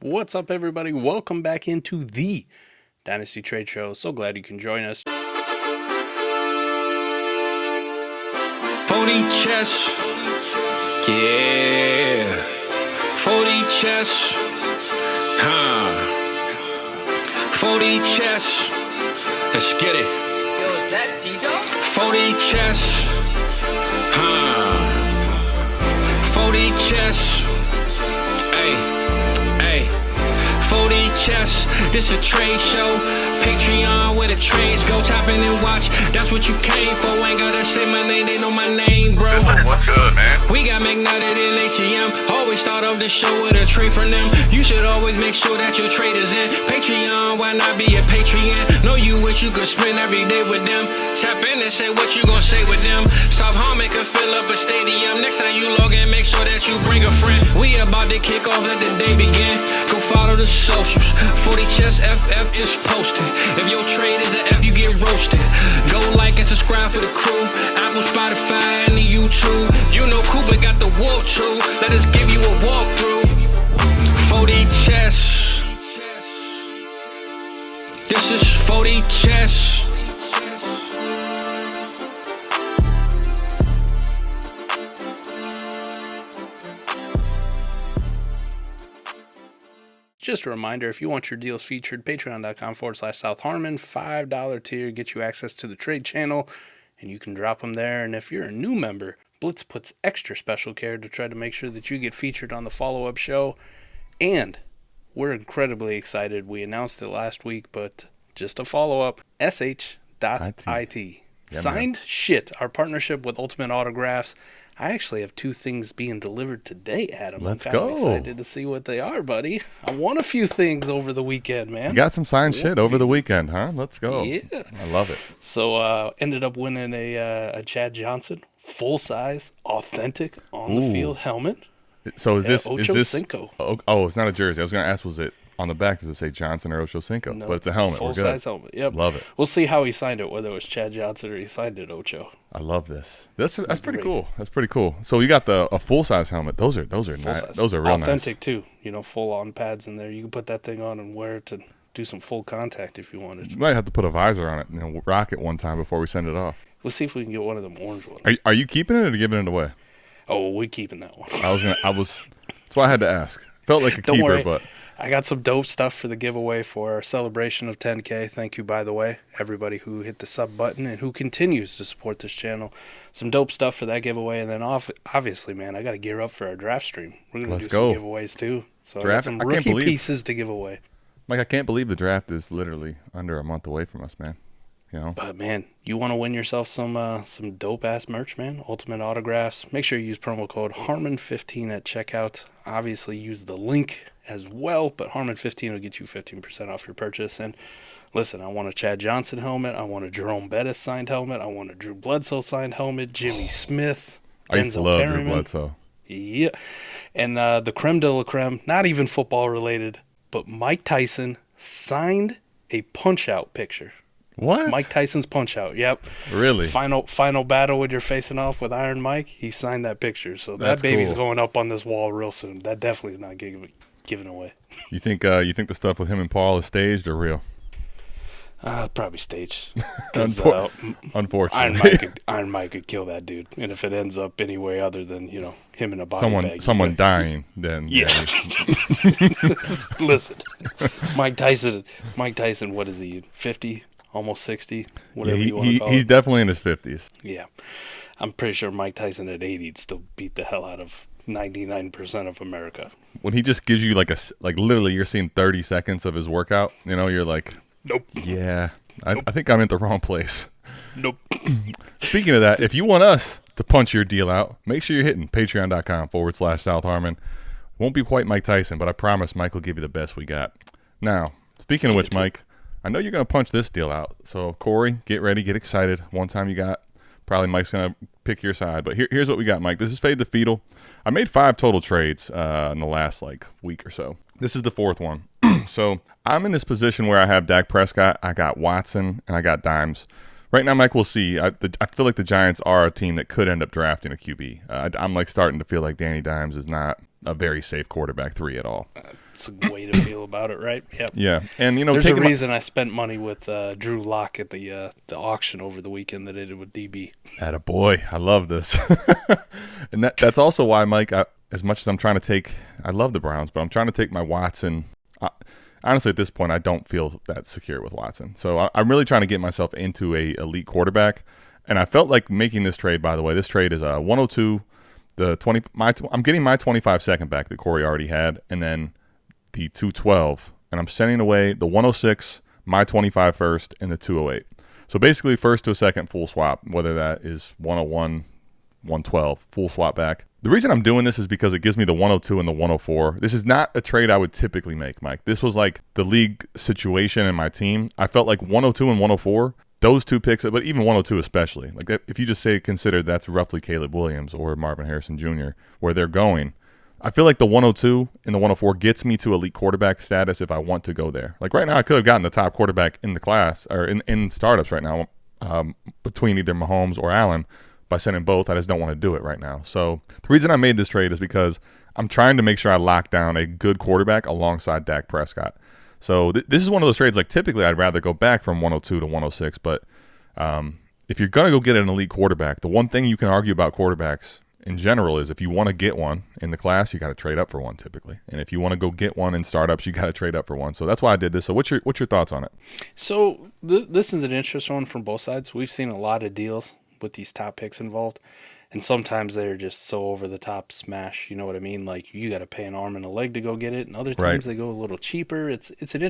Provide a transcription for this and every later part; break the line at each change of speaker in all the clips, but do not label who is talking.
What's up, everybody? Welcome back into the Dynasty Trade Show. So glad you can join us.
40 chess, yeah. 40 chess, 40 chess, let's get it.
Yo, is that T-Dog?
40 chess, 40 chess, ay. 40 chess, this a trade show. Patreon where the trades go. Tap in and watch, that's what you came for. Ain't gotta say my name, they know my name, bro.
What's good, man?
We got McNutted and ATM. Always start off the show with a trade from them. You should always make sure that your trade is in. Patreon, why not be a Patreon? Know you wish you could spend every day with them. Tap in and say what you gon' say with them. South Harmon can fill up a stadium. Next time you log in, make sure that you bring a friend. We about to kick off, let the day begin. Go follow the socials. 40 Chess FF is posted. If your trade is an F, you get roasted. Go like and subscribe for the crew. Apple, Spotify, and the YouTube. You know Cooper got the warp too. Let us give you a walkthrough. 40 Chess. This is 40 Chess.
Just a reminder, if you want your deals featured, patreon.com/South Harmon. $5 tier gets you access to the trade channel, and you can drop them there. And if you're a new member, Blitz puts extra special care to try to make sure that you get featured on the follow-up show. And we're incredibly excited. We announced it last week, but just a follow-up, sh.it.
Yeah,
Signed shit, our partnership with Ultimate Autographs. I actually have two things being delivered today, Adam.
Let's
I'm
go.
Excited to see what they are, buddy. I won a few things over the weekend, man.
You got some signed shit over the weekend, huh? Let's go.
Yeah.
I love it.
So ended up winning a Chad Johnson full-size, authentic, on-the-field helmet.
So is this
Ocho Cinco.
Oh, it's not a jersey. I was going to ask, was it on the back? Does it say Johnson or Ocho Cinco?
No,
but it's a helmet. We're good.
Full-size helmet. Yep.
Love it.
We'll see how he signed it, whether it was Chad Johnson or he signed it Ocho.
I love this. That's pretty
Great.
cool. That's pretty cool. So you got a full-size helmet. Those are nice.
Full-size.
Those are real
authentic
nice.
too. You know, full-on pads in there. You can put that thing on and wear it to do some full contact if you wanted.
You might have to put a visor on it and rock it one time before we send it off.
We'll see if we can get one of them orange ones.
Are you keeping it or giving it away?
Oh, we're keeping that one.
That's why I had to ask. Felt like a
Don't
keeper,
worry.
but
I got some dope stuff for the giveaway for our celebration of 10K. Thank you, by the way, everybody who hit the sub button and who continues to support this channel. Some dope stuff for that giveaway. And then obviously, man, I got to gear up for our draft stream. We're going to do
go.
some giveaways too. So
Draft?
I got
I
some
can't
rookie
believe-
pieces to give away.
Mike, I can't believe the draft is literally under a month away from us, man. You know?
But, man, you want to win yourself some dope-ass merch, man? Ultimate Autographs. Make sure you use promo code Harmon15 at checkout. Obviously, use the link as well, but Harmon15 will get you 15% off your purchase. And listen, I want a Chad Johnson helmet. I want a Jerome Bettis signed helmet. I want a Drew Bledsoe signed helmet. Jimmy Smith.
I used to
Denzel
love Drew
Perryman.
Bledsoe.
Yeah. And the creme de la creme, not even football related, but Mike Tyson signed a punch-out picture.
What?
Mike Tyson's punch-out, yep.
Really?
Final battle when you're facing off with Iron Mike, he signed that picture. So
That's
that baby's
cool.
going up on this wall real soon. That definitely is not given away.
You think the stuff with him and Paul is staged or real?
Probably staged. 'Cause,
Unfortunately.
Iron Mike could kill that dude. And if it ends up any way other than, him in a body bag.
someone dying, then
Yeah. Listen, Mike Tyson, what is he, 50, almost 60, whatever you want to call
he's
it?
definitely in his 50s.
Yeah. I'm pretty sure Mike Tyson at 80 would still beat the hell out of 99% of America.
When he just gives you like literally you're seeing 30 seconds of his workout, you're like,
Nope.
yeah, I think I'm in the wrong place.
Nope.
Speaking of that, if you want us to punch your deal out, make sure you're hitting patreon.com/South Harmon. Won't be quite Mike Tyson, but I promise Mike will give you the best we got. Now, speaking of which, Mike, I know you're going to punch this deal out. So, Corey, get ready, get excited. One time you got, probably Mike's going to pick your side. But here's what we got, Mike. This is Fade the Fetal. I made 5 total trades in the last week or so. This is the 4th one. So I'm in this position where I have Dak Prescott, I got Watson, and I got Dimes. Right now, Mike, we'll see. I feel like the Giants are a team that could end up drafting a QB. I'm starting to feel like Danny Dimes is not a very safe quarterback 3 at all.
It's a way to feel about it, right? Yep.
Yeah, and you know,
There's a
taking my-
reason I spent money with Drew Lock at the auction over the weekend that I did with DB.
Attaboy. I love this. And that's also why, Mike, as much as I'm trying to take, I love the Browns, but I'm trying to take my Watson. Honestly, at this point, I don't feel that secure with Watson. So I'm really trying to get myself into a elite quarterback. And I felt like making this trade, by the way. This trade is a 102, I'm getting my 25 second back that Corey already had, and then the 212. And I'm sending away the 106, my 25 first, and the 208. So basically, first to a second full swap, whether that is 101, 112, full swap back. The reason I'm doing this is because it gives me the 102 and the 104. This is not a trade I would typically make, Mike. This was like the league situation and my team. I felt like 102 and 104, those two picks, but even 102 especially. Like if you just say consider that's roughly Caleb Williams or Marvin Harrison Jr., where they're going, I feel like the 102 and the 104 gets me to elite quarterback status if I want to go there. Like right now, I could have gotten the top quarterback in the class or in startups right now between either Mahomes or Allen by sending both. I just don't want to do it right now. So the reason I made this trade is because I'm trying to make sure I lock down a good quarterback alongside Dak Prescott. So this is one of those trades, like typically I'd rather go back from 102 to 106, but if you're going to go get an elite quarterback, the one thing you can argue about quarterbacks in general is if you want to get one in the class, you got to trade up for one typically. And if you want to go get one in startups, you got to trade up for one. So that's why I did this. So what's your thoughts on it?
So this is an interesting one from both sides. We've seen a lot of deals with these top picks involved, and sometimes they're just so over the top smash, you know what I mean? Like you got to pay an arm and a leg to go get it, and other times they go a little cheaper. It's an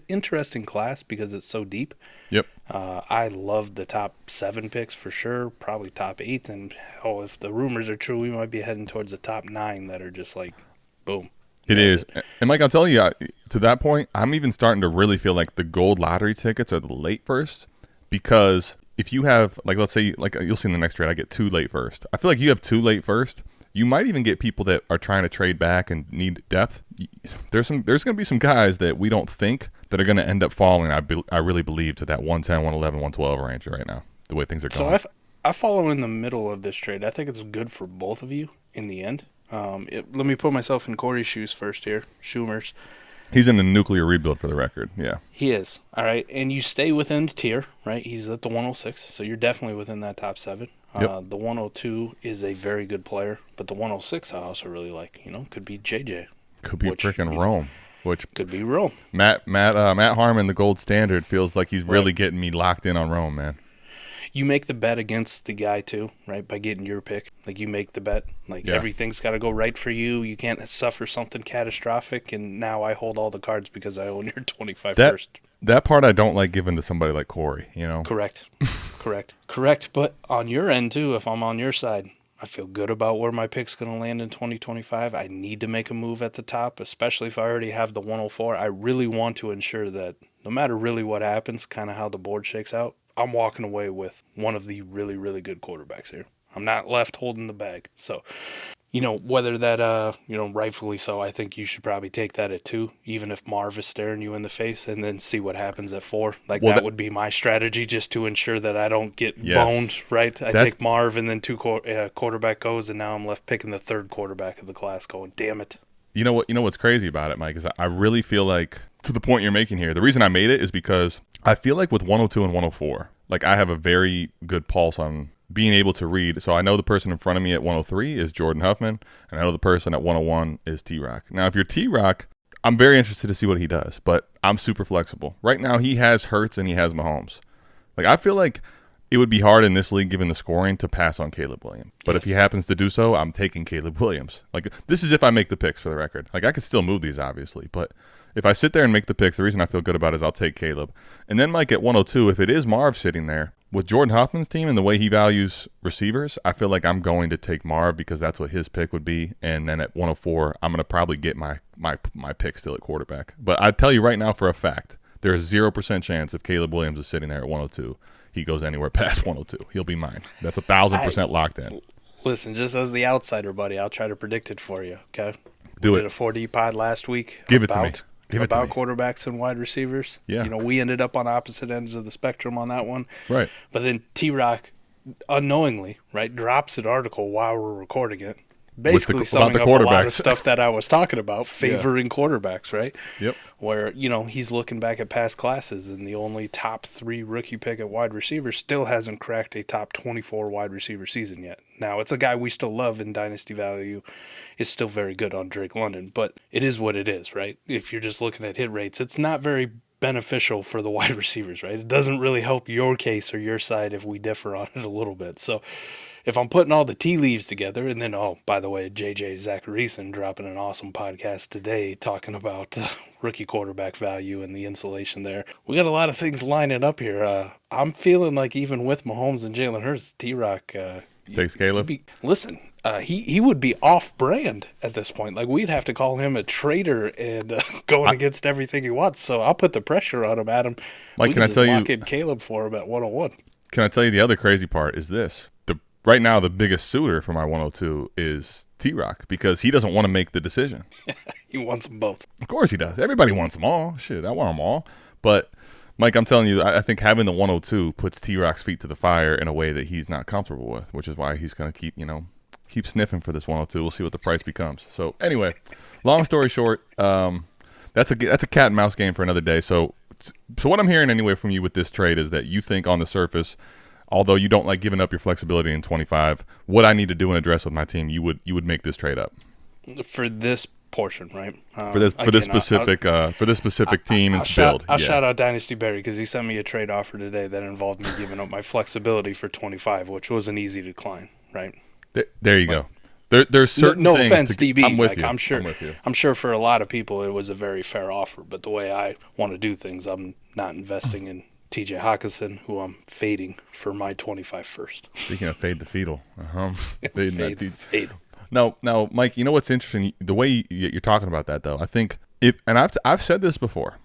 interesting class because it's so deep.
Yep.
I love the top 7 picks for sure, probably top 8, and if the rumors are true, we might be heading towards the top 9 that are just like boom.
It is. And Mike, I'll tell you, to that point, I'm even starting to really feel like the gold lottery tickets are the late first, because if you have, like, let's say, like you'll see in the next trade, I get 2 late first. I feel like you have 2 late first. You might even get people that are trying to trade back and need depth. There's going to be some guys that we don't think that are going to end up falling. I really believe to that 110, 111, 112 range right now, the way things are going.
So I follow in the middle of this trade. I think it's good for both of you in the end. Let me put myself in Corey's shoes first here. Schumer's.
He's in a nuclear rebuild for the record. Yeah.
He is. All right. And you stay within the tier, right? He's at the 106, so you're definitely within that top 7.
Yep.
The 102 is a very good player, but the 106 I also really like. Could be JJ.
Could be freaking Rome. Which
could be Rome.
Matt Harmon, the gold standard, feels like he's really getting me locked in on Rome, man.
You make the bet against the guy too, right? By getting your pick. Like you make the bet. Like everything's got to go right for you. You can't suffer something catastrophic. And now I hold all the cards because I own your 25 first.
That part I don't like giving to somebody like Corey,
Correct. Correct. But on your end too, if I'm on your side, I feel good about where my pick's going to land in 2025. I need to make a move at the top, especially if I already have the 104. I really want to ensure that no matter really what happens, kind of how the board shakes out, I'm walking away with one of the really, really good quarterbacks here. I'm not left holding the bag. So, whether that, rightfully so, I think you should probably take that at 2, even if Marv is staring you in the face, and then see what happens at 4. That would be my strategy, just to ensure that I don't get boned, right? I take Marv, and then 2 quarterback goes, and now I'm left picking the 3rd quarterback of the class going, damn it.
You know what's crazy about it, Mike, is I really feel like, to the point you're making here, the reason I made it is because I feel like with 102 and 104, like I have a very good pulse on being able to read. So I know the person in front of me at 103 is Jordan Huffman, and I know the person at 101 is T-Rock. Now, if you're T-Rock, I'm very interested to see what he does, but I'm super flexible. Right now, he has Hurts and he has Mahomes. Like, I feel like it would be hard in this league, given the scoring, to pass on Caleb Williams. But if he happens to do so, I'm taking Caleb Williams. Like, this is if I make the picks, for the record. Like, I could still move these, obviously, but if I sit there and make the picks, the reason I feel good about it is I'll take Caleb. And then, Mike, at 102, if it is Marv sitting there, with Jordan Huffman's team and the way he values receivers, I feel like I'm going to take Marv because that's what his pick would be. And then at 104, I'm going to probably get my pick still at quarterback. But I tell you right now for a fact, there's 0% chance if Caleb Williams is sitting there at 102, he goes anywhere past 102. He'll be mine. That's 1,000% locked in.
Listen, just as the outsider, buddy, I'll try to predict it for you, okay?
Do
we
it.
did a 4D pod last week.
Give it to me.
About quarterbacks and wide receivers.
Yeah.
We ended up on opposite ends of the spectrum on that one.
Right.
But then T-Rock, unknowingly, right, drops an article while we're recording it, basically
about
summing
the
up a lot of
quarterbacks.
stuff that I was talking about, favoring quarterbacks, right?
Yep.
Where, he's looking back at past classes, and the only top 3 rookie pick at wide receiver still hasn't cracked a top 24 wide receiver season yet. Now, it's a guy we still love in Dynasty value. Is still very good on Drake London, but it is what it is, right? If you're just looking at hit rates, it's not very beneficial for the wide receivers, right? It doesn't really help your case or your side if we differ on it a little bit. So if I'm putting all the tea leaves together, and then, oh, by the way, JJ Zacharyson dropping an awesome podcast today talking about rookie quarterback value and the insulation there. We got a lot of things lining up here. I'm feeling like even with Mahomes and Jalen Hurts, T-Rock...
Takes Caleb.
Listen, he would be off-brand at this point. Like, we'd have to call him a traitor and going against everything he wants. So I'll put the pressure on him, Adam.
Mike,
we
can I
just
tell you?
lock in Caleb for him at 101.
Can I tell you the other crazy part is this? Right now, the biggest suitor for my 102 is T-Rock because he doesn't want to make the decision.
He wants them both.
Of course he does. Everybody wants them all. Shit, I want them all. But, Mike, I'm telling you, I think having the 102 puts T-Rock's feet to the fire in a way that he's not comfortable with, which is why he's going to keep sniffing for this 102. We'll see what the price becomes. So, anyway, long story short, that's a cat and mouse game for another day. So what I'm hearing anyway from you with this trade is that you think on the surface, although you don't like giving up your flexibility in 25, what I need to do and address with my team, you would make this trade up
For this portion, right?
for this specific team and build.
I'll shout out Dynasty Barry because he sent me a trade offer today that involved me giving up my flexibility for 25, which was an easy decline, right?
There you go. There's certain
no
things
offense, DB.
I'm with
like,
you.
I'm
with you.
I'm sure for a lot of people it was a very fair offer, but the way I want to do things, I'm not investing in TJ Hawkinson, who I'm fading for my 25 first.
Speaking of fade the fetal,
Fade.
Now, Mike, you know what's interesting? The way you're talking about that, though, I think I've said this before.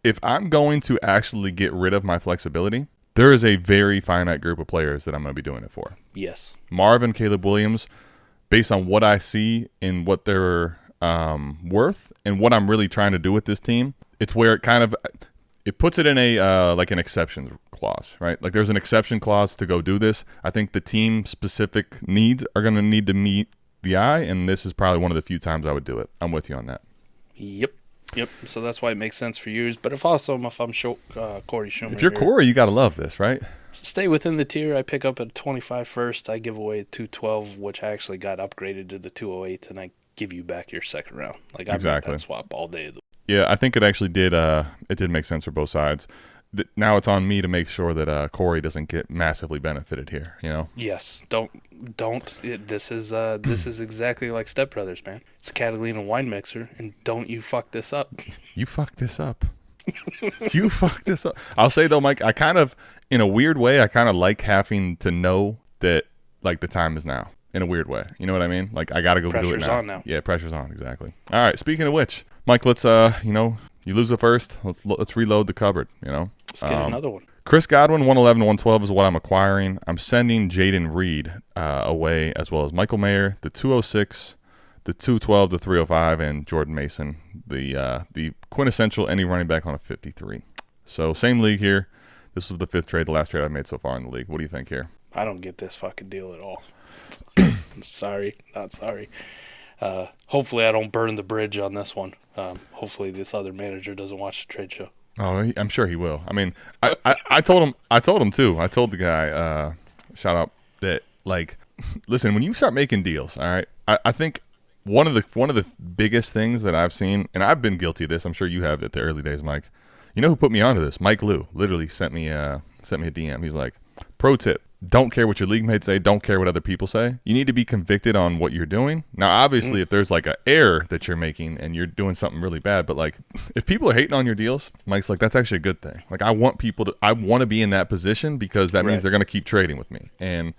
If I'm going to actually get rid of my flexibility, there is a very finite group of players that I'm going to be doing it for.
Yes.
Marvin, Caleb Williams, based on what I see and what they're worth and what I'm really trying to do with this team, it's where it puts it in a like an exception clause, right? Like there's an exception clause to go do this. I think the team specific needs are going to need to meet the eye, and this is probably one of the few times I would do it. I'm with you on that.
Yep. So that's why it makes sense for you. But if I'm Corey Schumer,
If you're Corey, you got to love this, right?
stay within the tier. I pick up a 25 first. I give away a 212, which I actually got upgraded to the 208, and I give you back your second round. Like I've got that swap all day.
Yeah, I think it actually did. It did make sense for both sides. Now it's on me to make sure that Corey doesn't get massively benefited here. You know.
Yes. Don't. This is exactly like Step Brothers, man. It's a Catalina wine mixer, and don't you fuck this up.
You fucked this up. You fucked this up. I'll say though, Mike, I kind of, in a weird way, I kind of like having to know that like the time is now. In a weird way, you know what I mean? Like I gotta go do it now.
Pressure's on now.
Yeah, pressure's on. Exactly. All right. Speaking of which, Mike, let's you lose the first. Let's reload the cupboard. You know.
Let's get another one.
Chris Godwin, 111 to 112 is what I'm acquiring. I'm sending Jaden Reed away, as well as Michael Mayer, the 206, the 212, the 305, and Jordan Mason, the quintessential any running back on a 53. So same league here. This is the fifth trade, the last trade I've made so far in the league. What do you think here?
I don't get this fucking deal at all. Sorry, not sorry. Hopefully I don't burn the bridge on this one. Hopefully this other manager doesn't watch the trade show.
Oh, I'm sure he will. I mean, I told him too. I told the guy, shout out, that like, listen, when you start making deals, all right, I think one of the biggest things that I've seen, and I've been guilty of this, I'm sure you have at the early days, Mike. You know who put me onto this? Mike Liu literally sent me a DM. He's like, pro tip. Don't care what your league mates say. Don't care what other people say. You need to be convicted on what you're doing. Now, obviously, if there's like an error that you're making and you're doing something really bad, but like if people are hating on your deals, Mike's like, that's actually a good thing. Like I want to be in that position because that means they're going to keep trading with me. And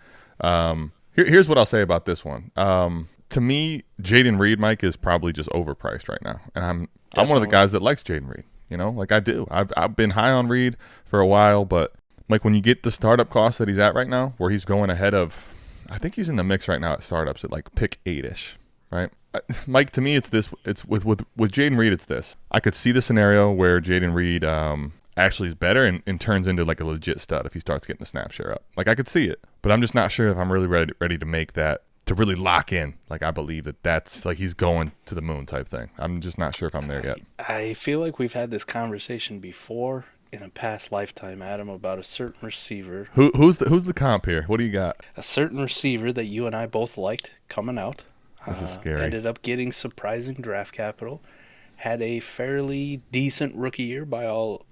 here's what I'll say about this one. To me, Jaden Reed, Mike, is probably just overpriced right now. And I'm one of the guys that likes Jaden Reed. You know, like I do. I've been high on Reed for a while, but like when you get the startup cost that he's at right now, where he's going ahead of, I think he's in the mix right now at startups at like pick 8-ish, right? Mike, to me, it's this. It's with Jaden Reed, it's this. I could see the scenario where Jaden Reed actually is better and turns into like a legit stud if he starts getting the snap share up. Like I could see it, but I'm just not sure if I'm really ready to make that to really lock in. Like, I believe that's like he's going to the moon type thing. I'm just not sure if I'm there yet.
I feel like we've had this conversation before in a past lifetime, Adam, about a certain receiver.
Who's the comp here? What do you got?
A certain receiver that you and I both liked coming out.
This is scary.
Ended up getting surprising draft capital. Had a fairly decent rookie year by all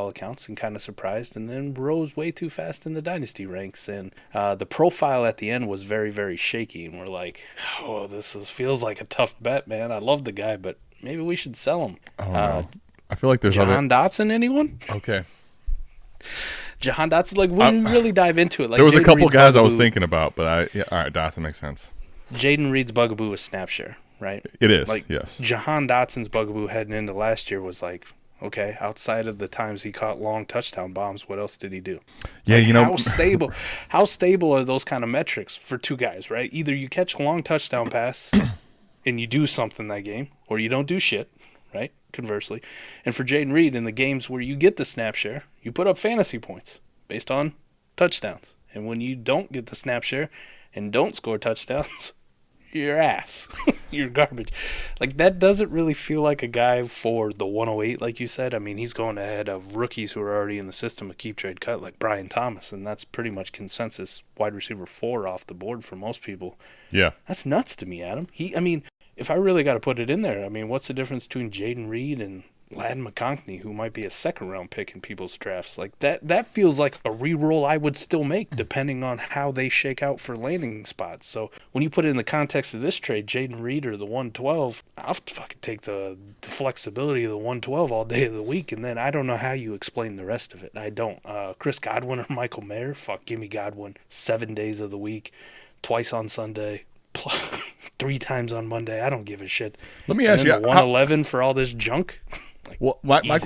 accounts, and kind of surprised, and then rose way too fast in the dynasty ranks. And the profile at the end was very, very shaky, and we're like, oh, feels like a tough bet, man. I love the guy, but maybe we should sell him.
Oh, no. I feel like there's
Jahan Dotson, anyone?
Okay.
Jahan Dotson, like, when we really dive into it, like,
there was
Jaden
a couple
Reed's
guys I was
bugaboo-
thinking about, but all right, Dotson makes sense.
Jaden Reed's bugaboo was snap share, right?
It is,
Like,
yes.
Jahan Dotson's bugaboo heading into last year was like, okay, outside of the times he caught long touchdown bombs, what else did he do?
Yeah,
Like, how stable are those kind of metrics for two guys, right? Either you catch a long touchdown pass and you do something that game, or you don't do shit, right? Conversely. And for Jaden Reed, in the games where you get the snap share, you put up fantasy points based on touchdowns. And when you don't get the snap share and don't score touchdowns, you're ass. You're garbage. Like, that doesn't really feel like a guy for the 108, like you said. I mean, he's going ahead of rookies who are already in the system of keep, trade, cut, like Brian Thomas, and that's pretty much consensus wide receiver 4 off the board for most people.
Yeah.
That's nuts to me, Adam. If I really got to put it in there, I mean, what's the difference between Jaden Reed and Ladd McConkey, who might be a second-round pick in people's drafts? Like, that feels like a re-roll I would still make, depending on how they shake out for landing spots. So when you put it in the context of this trade, Jaden Reed or the 112, I'll fucking take the flexibility of the 112 all day of the week, and then I don't know how you explain the rest of it. I don't. Chris Godwin or Michael Mayer? Fuck, give me Godwin 7 days of the week, twice on Sunday, 3 times on Monday. I don't give a shit.
Let me ask you,
the 111 for all this junk. Like,
well, my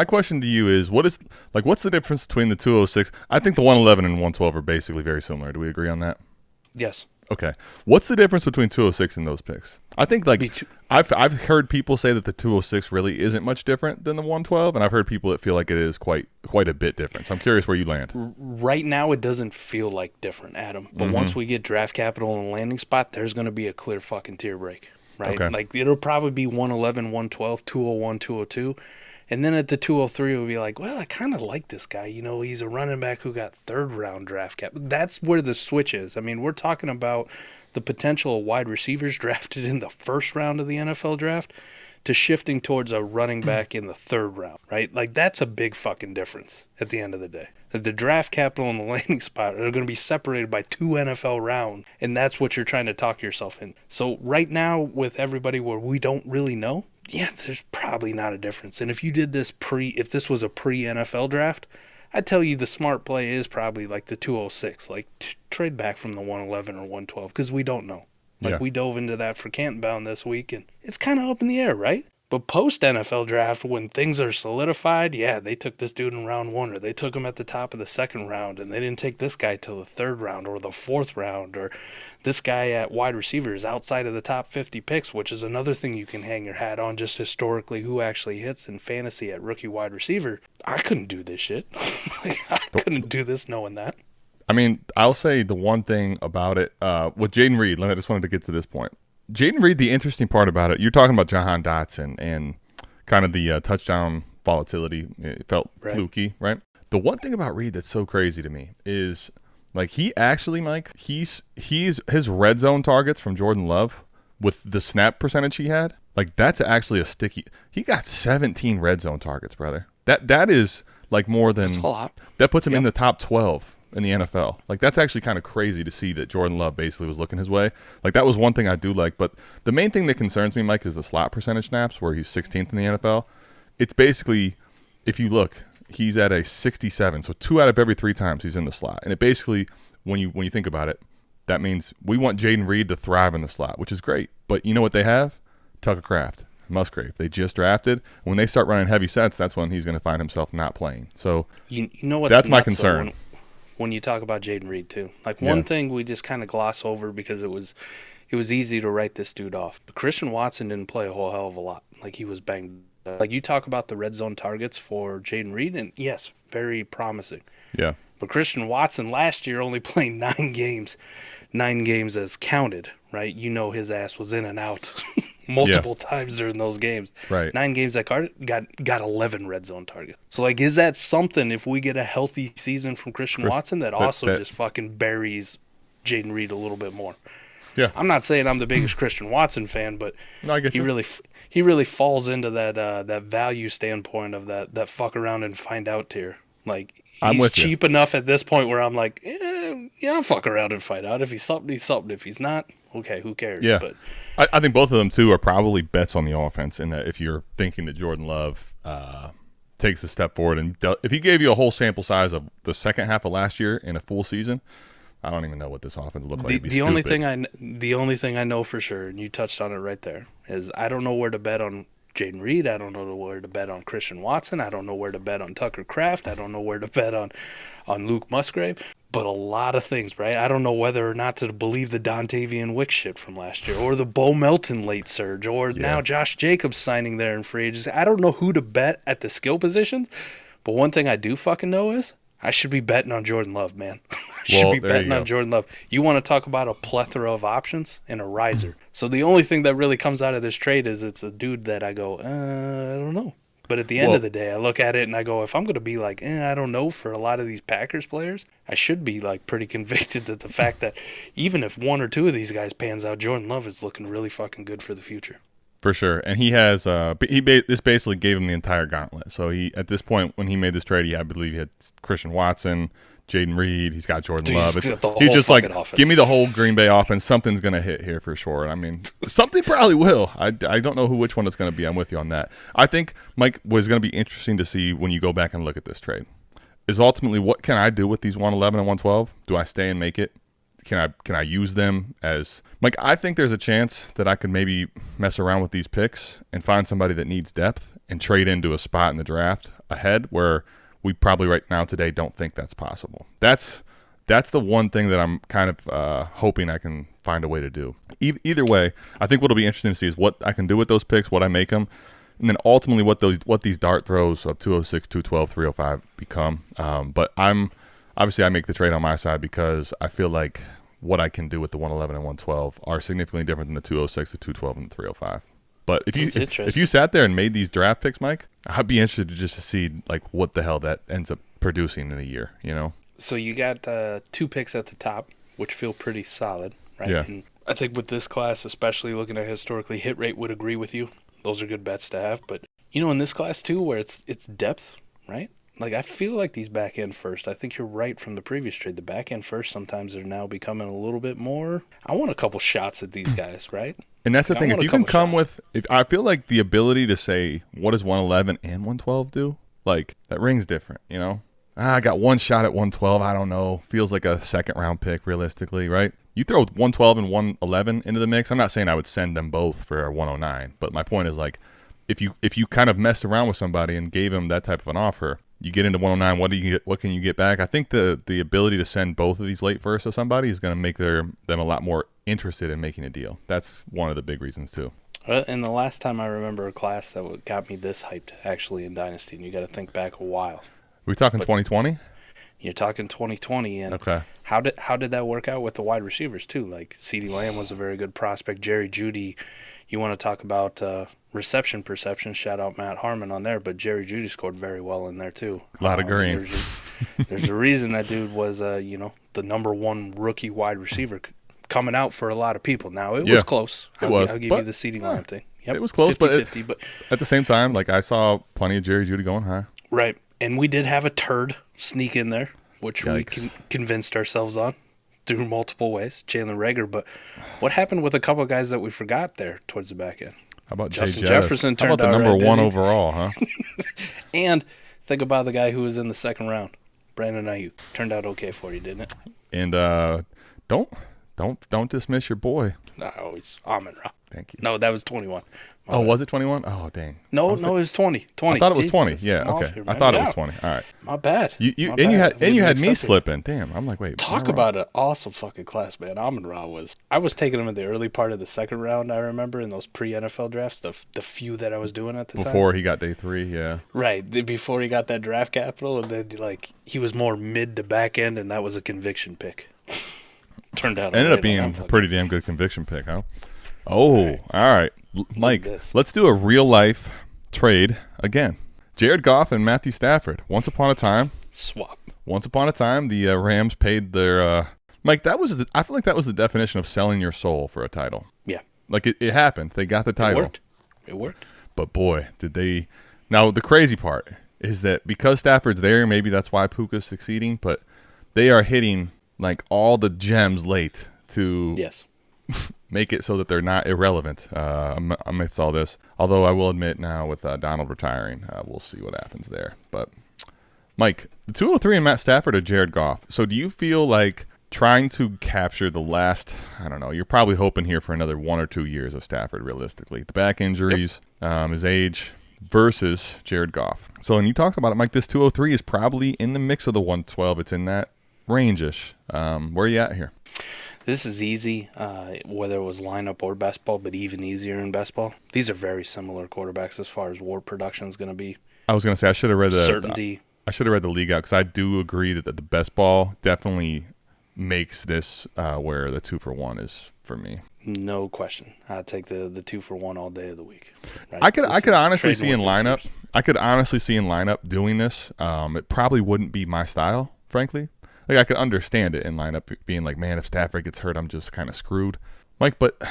question to you is, what's the difference between the 206? I think the 111 and 112 are basically very similar. Do we agree on that?
Yes.
Okay. What's the difference between 206 and those picks? I think, like, I've heard people say that the 206 really isn't much different than the 112, and I've heard people that feel like it is quite a bit different. So I'm curious where you land.
Right now, it doesn't feel like different, Adam. But once we get draft capital and landing spot, there's going to be a clear fucking tier break, right?
Okay.
Like, it'll probably be 111, 112, 201, 202. And then at the 203, we'll be like, well, I kind of like this guy. You know, he's a running back who got third-round draft cap. That's where the switch is. I mean, we're talking about the potential of wide receivers drafted in the first round of the NFL draft to shifting towards a running back in the third round, right? Like, that's a big fucking difference at the end of the day. The draft capital and the landing spot are going to be separated by 2 NFL rounds, and that's what you're trying to talk yourself in. So right now, with everybody where we don't really know, yeah, there's probably not a difference. And if you did this if this was a pre-NFL draft, I'd tell you the smart play is probably like the 206, like trade back from the 111 or 112, because we don't know. Like, we dove into that for Canton Bound this week, and it's kind of up in the air, right? But post-NFL draft, when things are solidified, yeah, they took this dude in round 1, or they took him at the top of the second round, and they didn't take this guy till the third round or the fourth round, or this guy at wide receiver is outside of the top 50 picks, which is another thing you can hang your hat on, just historically who actually hits in fantasy at rookie wide receiver. I couldn't do this shit. I couldn't do this knowing that.
I mean, I'll say the one thing about it with Jaden Reed. I just wanted to get to this point. Jaden Reed, the interesting part about it, you're talking about Jahan Dotson and kind of the touchdown volatility. It felt fluky, right? The one thing about Reed that's so crazy to me is, like, he actually, Mike, he's his red zone targets from Jordan Love with the snap percentage he had, like, that's actually a sticky. He got 17 red zone targets, brother. That is like more than
That's a lot.
That puts him in the top 12 in the NFL. Like, that's actually kind of crazy to see that Jordan Love basically was looking his way. Like, that was one thing I do like. But the main thing that concerns me, Mike, is the slot percentage snaps, where he's 16th in the NFL. It's basically, if you look, he's at a 67. So 2 out of every 3 times he's in the slot. And it basically, when you think about it, that means we want Jaden Reed to thrive in the slot, which is great. But you know what they have? Tucker Kraft, Musgrave. They just drafted. When they start running heavy sets, that's when he's going to find himself not playing. So
you know what's
that's my
nuts, though,
concern.
when you talk about Jaden Reed too. Like, one thing we just kind of gloss over because it was easy to write this dude off. But Christian Watson didn't play a whole hell of a lot. Like, he was banged. Like, you talk about the red zone targets for Jaden Reed, and yes, very promising.
Yeah.
But Christian Watson last year only played 9 games. 9 games as counted, right? You know his ass was in and out multiple times during those games.
Right.
9 games that got 11 red zone targets. So, like, is that something if we get a healthy season from Christian Watson that also just fucking buries Jaden Reed a little bit more?
Yeah.
I'm not saying I'm the biggest Christian Watson fan, but
No, I get you.
he really falls into that value standpoint of that fuck around and find out tier. Like,
I'm
he's
with you.
cheap enough at this point where I'm like, yeah, I'll fuck around and find out. If he's something, he's something. If he's not, okay, who cares?
Yeah.
But
I think both of them, too, are probably bets on the offense in that if you're thinking that Jordan Love takes a step forward, and if he gave you a whole sample size of the second half of last year in a full season, I don't even know what this offense looked like.
the only thing I know for sure, and you touched on it right there, is I don't know where to bet on Jaden Reed. I don't know where to bet on Christian Watson. I don't know where to bet on Tucker Kraft. I don't know where to bet on Luke Musgrave. But a lot of things, right? I don't know whether or not to believe the Dontavian Wicks shit from last year, or the Bo Melton late surge, or now Josh Jacobs signing there in free agency. I don't know who to bet at the skill positions. But one thing I do fucking know is I should be betting on Jordan Love, man. I should be betting on Jordan Love. You want to talk about a plethora of options and a riser. So the only thing that really comes out of this trade is it's a dude that I go, I don't know. But at the end of the day, I look at it and I go, if I'm going to be like, I don't know for a lot of these Packers players, I should be like pretty convicted that the fact that even if one or two of these guys pans out, Jordan Love is looking really fucking good for the future.
For sure. And he has this basically gave him the entire gauntlet. So he, at this point when he made this trade, I believe he had Christian Watson, Jaden Reed, he's got Jordan Love. He's just like, offense. Give me the whole Green Bay offense. Something's going to hit here for sure. I mean, something probably will. I don't know which one it's going to be. I'm with you on that. I think, Mike, what's going to be interesting to see when you go back and look at this trade is ultimately what can I do with these 111 and 112? Do I stay and make it? Can I use them as Mike? I think there's a chance that I could maybe mess around with these picks and find somebody that needs depth and trade into a spot in the draft ahead where we probably right now today don't think that's possible. That's the one thing that I'm kind of hoping I can find a way to do. Either way, I think what'll be interesting to see is what I can do with those picks, what I make them, and then ultimately what these dart throws of 206, 212, 305 become. But obviously I make the trade on my side because I feel like what I can do with the 111 and 112 are significantly different than the 206, the 212, and the 305. But if you sat there and made these draft picks, Mike, I'd be interested to see like what the hell that ends up producing in a year, you know?
So you got 2 picks at the top, which feel pretty solid, right?
Yeah.
And I think with this class, especially looking at historically, hit rate would agree with you. Those are good bets to have. But, in this class too, where it's depth, right? Like, I feel like these back end first. I think you're right from the previous trade. The back end first sometimes are now becoming a little bit more. I want a couple shots at these guys, right?
And that's the thing. If you can come with, I feel like the ability to say, what does 111 and 112 do? Like, that rings different, you know? I got one shot at 112. I don't know. Feels like a second round pick realistically, right? You throw 112 and 111 into the mix. I'm not saying I would send them both for a 109, but my point is like, if you kind of messed around with somebody and gave them that type of an offer, you get into 109. What do you get? What can you get back? I think the ability to send both of these late first to somebody is going to make them a lot more interested in making a deal. That's one of the big reasons too.
And the last time I remember a class that got me this hyped actually in Dynasty, and you got to think back a while.
We're talking 2020.
You're talking 2020, and
okay.
How did that work out with the wide receivers too? Like CeeDee Lamb was a very good prospect. Jerry Jeudy, you want to talk about reception perception? Shout out Matt Harmon on there, but Jerry Jeudy scored very well in there too.
A lot of green.
There's a reason that dude was the number 1 rookie wide receiver coming out for a lot of people. Now it was close. I'll give you the CeeDee Lamb thing. Yep,
it was close,
50-50,
but at the same time, like I saw plenty of Jerry Jeudy going high.
Right, and we did have a turd sneak in there, which we convinced ourselves on through multiple ways, Jalen Reagor. But what happened with a couple of guys that we forgot there towards the back end?
How about
Justin Jefferson?
How about the number 1 overall, huh?
And think about the guy who was in the second round, Brandon Ayuk. Turned out okay for you, didn't it?
And don't dismiss your boy.
No, he's Amon-Ra.
Thank you.
No, that was 21.
Oh, was it 21? Oh, dang.
No, it was 20. 20.
I thought it was 20.
Jesus,
Yeah, okay. I thought it was 20. All right.
My bad.
You had me slipping. Damn. I'm like, wait.
Talk about an awesome fucking class, man. Amon-Ra was. I was taking him in the early part of the second round. I remember in those pre-NFL drafts, the few that I was doing at the time.
Before he got day 3, yeah.
Right, before he got that draft capital, and then he was more mid to back end, and that was a conviction pick. Turned out
Ended up
alright
being
on
a
that one.
pretty damn good conviction pick, huh? Oh, all right. Mike,
this.
let's do a real-life trade again. Jared Goff and Matthew Stafford. Once upon a time,
Swap.
the Rams paid their Mike, I feel like that was the definition of selling your soul for a title.
Yeah.
Like it happened. They got the title.
It worked.
But boy, did they. Now, the crazy part is that because Stafford's there, maybe that's why Puka's succeeding, but they are hitting like all the gems late to
Yes.
make it so that they're not irrelevant amidst all this. Although I will admit now with Donald retiring, we'll see what happens there. But Mike, the 203 and Matt Stafford or Jared Goff. So do you feel like trying to capture the last, I don't know, you're probably hoping here for another 1 or 2 years of Stafford realistically. The back injuries, his age versus Jared Goff. So when you talk about it, Mike, this 203 is probably in the mix of the 112. It's in that range-ish. Where are you at here?
This is easy, whether it was lineup or best ball, but even easier in best ball. These are very similar quarterbacks as far as WAR production is going to be.
I was going to say I should have read
Certainty.
I should have read the league out because I do agree that the best ball definitely makes this where the 2-for-1 is for me.
No question. I'd take the 2-for-1 all day of the week. Right?
I could honestly see in
trading with
lineup.
tiers.
I could honestly see in lineup doing this. It probably wouldn't be my style, frankly. Like I could understand it in lineup being like, man, if Stafford gets hurt, I'm just kind of screwed. Like, but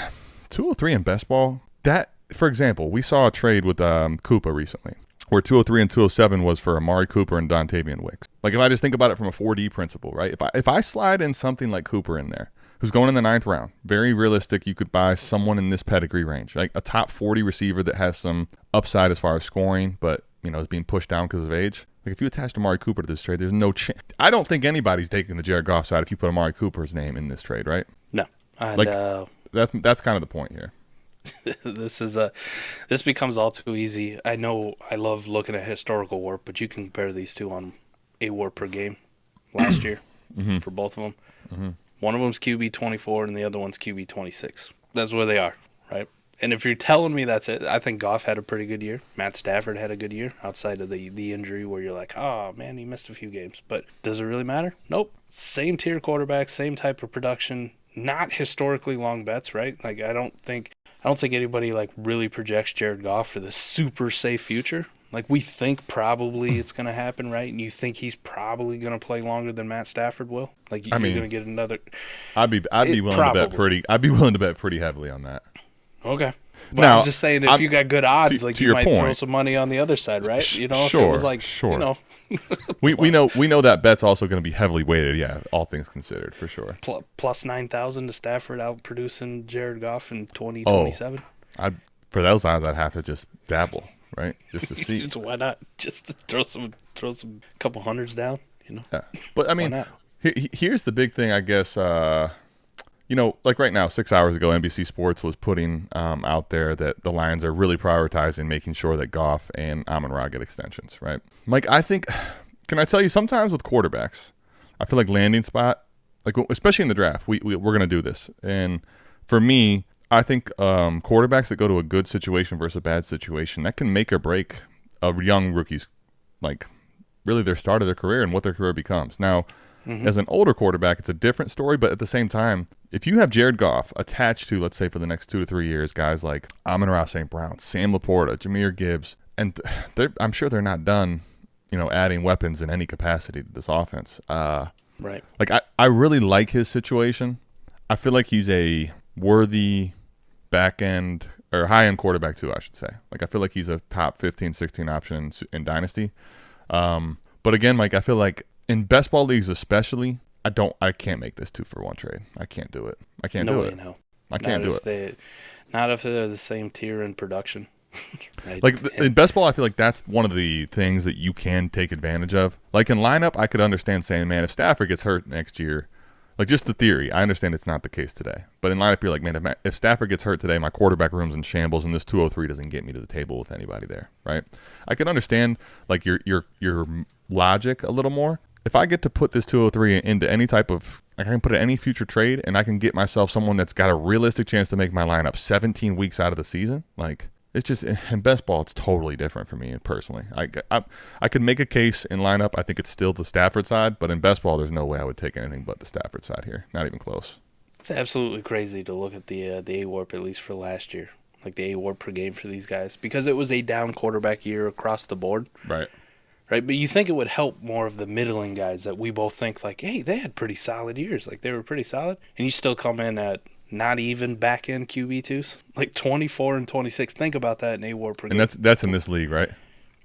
203 in best ball. That, for example, we saw a trade with Koopa recently, where 203 and 207 was for Amari Cooper and Dontavian Wicks. Like if I just think about it from a 4D principle, right? If I slide in something like Cooper in there, who's going in the 9th round, very realistic, you could buy someone in this pedigree range, like a top 40 receiver that has some upside as far as scoring, but is being pushed down because of age. Like if you attached Amari Cooper to this trade, there's no chance. I don't think anybody's taking the Jared Goff side if you put Amari Cooper's name in this trade, right?
No. And,
Like that's kind of the point here.
this becomes all too easy. I know I love looking at historical WAR, but you can compare these two on a WAR per game last year for both of them. Mm-hmm. One of them's QB 24 and the other one's QB 26. That's where they are, right? And if you're telling me that's it, I think Goff had a pretty good year. Matt Stafford had a good year outside of the injury where you're like, oh, man, he missed a few games. But does it really matter? Nope. Same tier quarterback, same type of production, not historically long bets, right? Like I don't think anybody like really projects Jared Goff for the super safe future. Like we think probably it's going to happen, right? And you think he's probably going to play longer than Matt Stafford will. Like you're going to get another.
I'd be willing to bet pretty. I'd be willing to bet pretty heavily on that.
Okay. But
Now,
I'm just saying if you got good odds, like
to
you
your
might throw
point.
some money on the other side, right? If it was like,
sure. We know that bet's also going to be heavily weighted. Yeah, all things considered, for sure.
plus 9,000 to Stafford out producing Jared Goff in 2027.
For those odds, I'd have to just dabble, right, just to see.
So why not? Just to throw some couple hundreds down,
Yeah, but I mean,
not?
here's the big thing, I guess. Like right now, 6 hours ago, NBC Sports was putting out there that the Lions are really prioritizing making sure that Goff and Amon-Ra get extensions, right? Mike, I think, can I tell you, sometimes with quarterbacks, I feel like landing spot, like especially in the draft, we're going to do this. And for me, I think quarterbacks that go to a good situation versus a bad situation, that can make or break a young rookie's, like, really their start of their career and what their career becomes. Now, as an older quarterback, it's a different story, but at the same time, if you have Jared Goff attached to, let's say, for the next 2 to 3 years, guys like Amon-Ra St. Brown, Sam Laporta, Jahmyr Gibbs, and I'm sure they're not done, adding weapons in any capacity to this offense.
Right.
Like, I really like his situation. I feel like he's a worthy back-end or high-end quarterback, too, I should say. Like, I feel like he's a top 15, 16 option in Dynasty. But again, Mike, I feel like in best ball leagues especially, I can't make this 2-for-1 trade. I can't do it. I can't do it.
No.
I can't do it.
Not if they're the same tier in production. Right?
Like in best ball, I feel like that's one of the things that you can take advantage of. Like in lineup, I could understand saying, man, if Stafford gets hurt next year, like just the theory, I understand it's not the case today. But in lineup, you're like, man, if Stafford gets hurt today, my quarterback room's in shambles, and this 203 doesn't get me to the table with anybody there, right? I can understand like your logic a little more. If I get to put this 203 into any type of, I can put it in any future trade, and I can get myself someone that's got a realistic chance to make my lineup 17 weeks out of the season, like it's just in best ball, it's totally different for me personally. I could make a case in lineup. I think it's still the Stafford side, but in best ball, there's no way I would take anything but the Stafford side here. Not even close.
It's absolutely crazy to look at the AWARP, at least for last year, like the AWARP per game for these guys, because it was a down quarterback year across the board,
Right.
right? But you think it would help more of the middling guys that we both think like, hey, they had pretty solid years, like they were pretty solid, and you still come in at not even back end QB2s, like 24 and 26. Think about that in AWARP per game.
And that's in this league, right?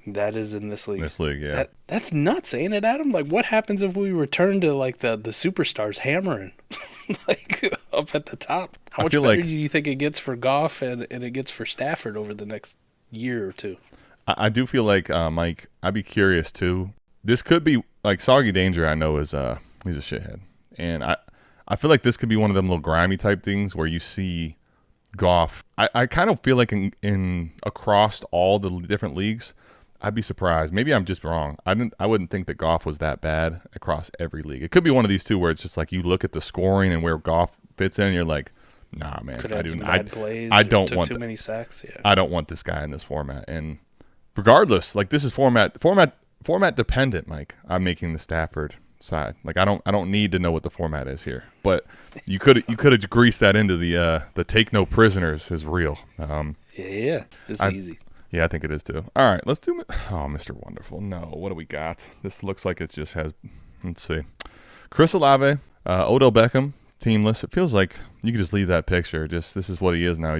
That is in this league.
This league, yeah.
That's nuts, ain't it, Adam? Like, what happens if we return to like the superstars hammering, like up at the top? How
I
much
feel
better
like-
do you think it gets for Goff and it gets for Stafford over the next year or two?
I do feel like, Mike, I'd be curious too. This could be like Soggy Danger. I know is he's a shithead, and I feel like this could be one of them little grimy type things where you see Goff. I kind of feel like in across all the different leagues, I'd be surprised. Maybe I'm just wrong. I wouldn't think that Goff was that bad across every league. It could be one of these two where it's just like you look at the scoring and where Goff fits in, you're like, nah, man.
Could have some
I
bad plays.
I
or
don't
took
want
too
that.
many sacks. Yeah.
I don't want this guy in this format. And regardless, like this is format dependent, Mike. I'm making the Stafford side. Like I don't need to know what the format is here. But you could have greased that into the take no prisoners is real.
Yeah. It's easy.
Yeah, I think it is too. All right, let's do. Oh, Mr. Wonderful. No, what do we got? This looks like it just has. Let's see. Chris Olave, Odell Beckham, teamless. It feels like you could just leave that picture. Just this is what he is now.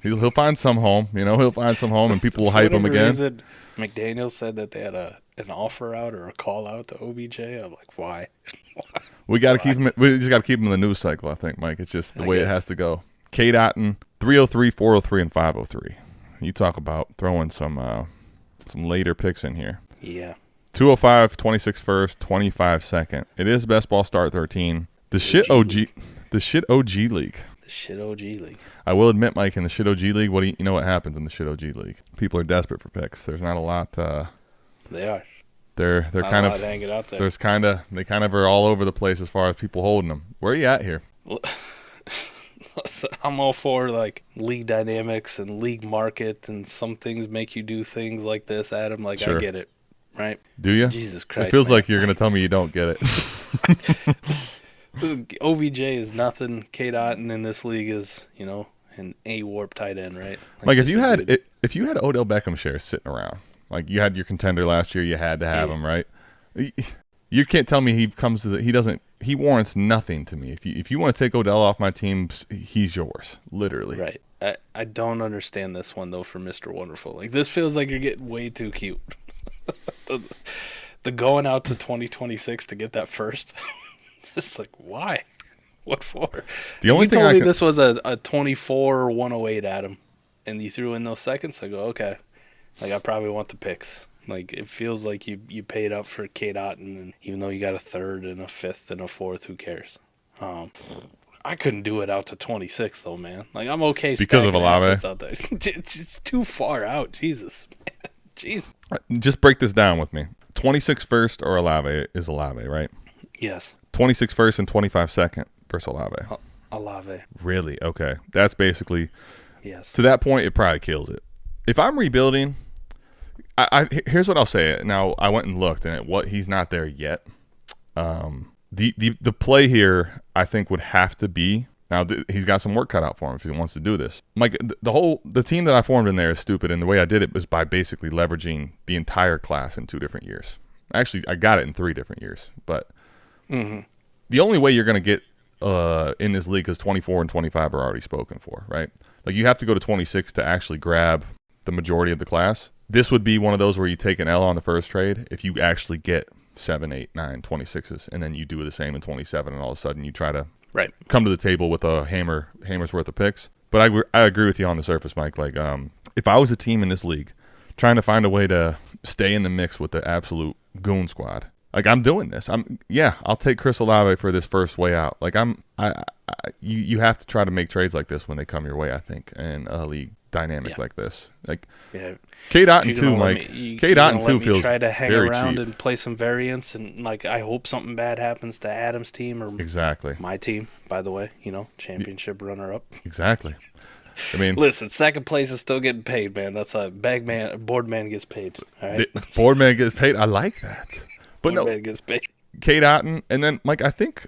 He'll find some home. You know, he'll find some home, and people will hype him
For
again.
whatever reason, McDaniel said that they had an offer out or a call out to OBJ. I'm like, why?
We got to keep him. We just got to keep him in the news cycle. I think, Mike. It's just the way it
guess.
has to go. Kate Otten, 303, 403, and 503. You talk about throwing some later picks in here.
Yeah.
205, 26 first, 25 second. It is best ball start 13. The shit OG league.
The shit OG league.
I will admit, Mike, in the shit OG league, you know what happens in the shit OG league? People are desperate for picks. There's not a lot.
They are.
They're
Not
kind
a lot
of
hanging out there.
they kind of are all over the place as far as people holding them. Where are you at here?
I'm all for like league dynamics and league market, and some things make you do things like this, Adam. Like
Sure.
I get it, right?
Do you?
Jesus Christ!
It feels
man.
like you're going to tell me you don't get it.
OBJ is nothing. Kate Otten in this league is, an AWARP tight end, right?
Like if
just
you
a
had
good-
if you had Odell Beckham shares sitting around, like you had your contender last year, you had to have
Yeah.
him, right? You can't tell me he warrants nothing to me. If you want to take Odell off my team, he's yours, literally.
right. I don't understand this one though for Mr. Wonderful. Like this feels like you're getting way too cute. the going out to 2026 to get that first. It's like why? What for?
The only
you
thing
told
I
me
could-
this was a 24 108 Adam, and you threw in those seconds. I go okay. Like I probably want the picks. Like it feels like you paid up for Kate Otten, and even though you got a third and a fifth and a fourth, who cares? I couldn't do it out to 26 though, man. Like I'm okay
Because of
stacking
Olave?
assets out there. It's too far out. Jesus, man. Jeez.
Just break this down with me. 26 first or Olave is Olave, right?
Yes,
26 first and 25 second versus Olave.
Olave.
Really? Okay. That's basically,
Yes.
to that point, it probably kills it. If I'm rebuilding, here's what I'll say. Now, I went and looked, and he's not there yet. The play here, I think, would have to be, now he's got some work cut out for him if he wants to do this. Mike, the team that I formed in there is stupid, and the way I did it was by basically leveraging the entire class in 2 different years. Actually, I got it in 3 different years, but the only way you're going to get in this league is 24 and 25 are already spoken for, right? Like you have to go to 26 to actually grab the majority of the class. This would be one of those where you take an L on the first trade if you actually get 7, 8, 9, 26s, and then you do the same in 27, and all of a sudden you try to
Right.
come to the table with a hammer's worth of picks. But I agree with you on the surface, Mike. Like if I was a team in this league trying to find a way to stay in the mix with the absolute goon squad, like I'm doing this. I'll take Chris Olave for this first way out. Like you have to try to make trades like this when they come your way, I think, in a league dynamic like this. Like
Yeah.
Kate Otten
You're gonna
too,
let
Mike.
me-
Kate
you're
Otten
gonna let
too
me
feels
try to hang
very
around
cheap.
and play some variants, and like I hope something bad happens to Adam's team or
Exactly.
my team. By the way, championship runner up.
Exactly. I mean,
Listen, second place is still getting paid, man. That's a board man gets paid. All right,
the board man gets paid. I like that. But
board
no,
man gets paid.
Kate Otten, and then Mike, I think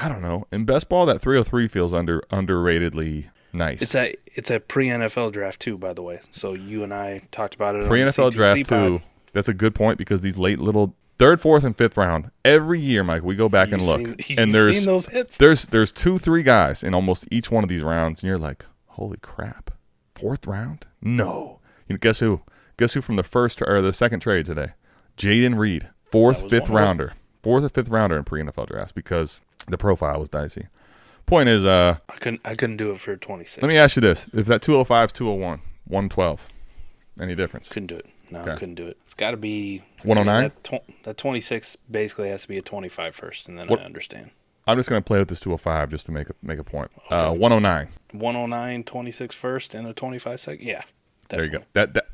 I don't know. In best ball, that 303 feels underratedly nice.
It's a pre-NFL draft too, by the way. So you and I talked about it.
Pre-NFL
on the
draft
C2C pod.
too. That's a good point because these late little third, fourth, and fifth round every year, Mike, we go back and look, and
You've seen those hits?
There's 2-3 guys in almost each one of these rounds, and you're like, holy crap, fourth round? No. You know, guess who? Guess who from the first or the second trade today? Jaden Reed, fourth, fifth rounder in pre-NFL drafts because the profile was dicey. Point is,
I couldn't do it for 26.
let me ask you this: if that 205 is 201, 112, any difference?
Couldn't do it. No,
Okay.
couldn't do it. It's got to be
109.
That 26 basically has to be a 25 first, and then
What-
I understand.
I'm just gonna play with this 205 just to make a point. 109.
109, 26 first, and a 25 second. Yeah,
There
definitely.
you go. That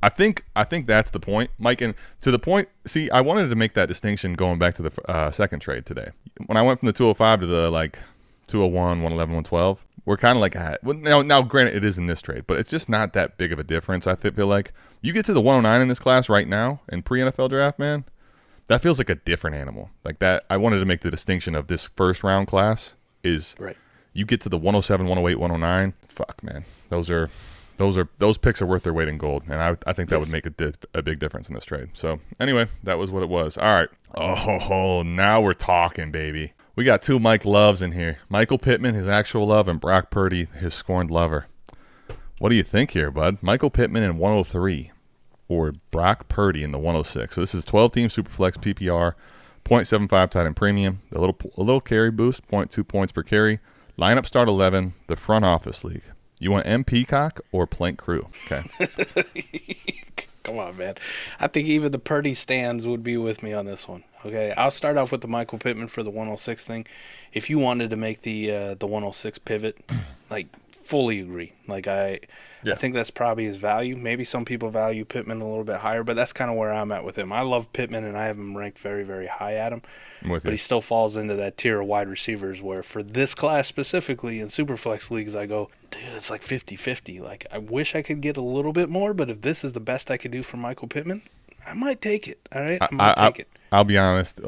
I think that's the point, Mike. And to the point, see, I wanted to make that distinction going back to the second trade today. When I went from the 205 to the 201, 111, 112, we're kind of like, well, now granted, it is in this trade, but it's just not that big of a difference. I feel like you get to the 109 in this class right now in pre-NFL draft, man, that feels like a different animal. Like that, I wanted to make the distinction of this first round class is
Right.
you get to the 107, 108, 109. Fuck, man, those picks are worth their weight in gold, and I think that would make a big difference in this trade. So anyway, that was what it was. All right. Oh, now we're talking, baby. We got two Mike loves in here. Michael Pittman, his actual love, and Brock Purdy, his scorned lover. What do you think here, bud? Michael Pittman in 103 or Brock Purdy in the 106. So this is 12-team Superflex PPR, 0.75 tight end premium, a little carry boost, 0.2 points per carry. Lineup start 11, the front office league. You want M. Peacock or Plank Crew? Okay.
Come on, man. I think even the Purdy stands would be with me on this one. Okay, I'll start off with the Michael Pittman for the 106 thing. If you wanted to make the 106 pivot, fully agree. I think that's probably his value. Maybe some people value Pittman a little bit higher, but that's kind of where I'm at with him. I love Pittman, and I have him ranked very, very high at him.
I'm with
But
you.
he still falls into that tier of wide receivers where for this class specifically in Superflex leagues, I go, dude, it's like 50-50. Like, I wish I could get a little bit more, but if this is the best I could do for Michael Pittman, I might take it. All right? I might take it.
I'll be honest.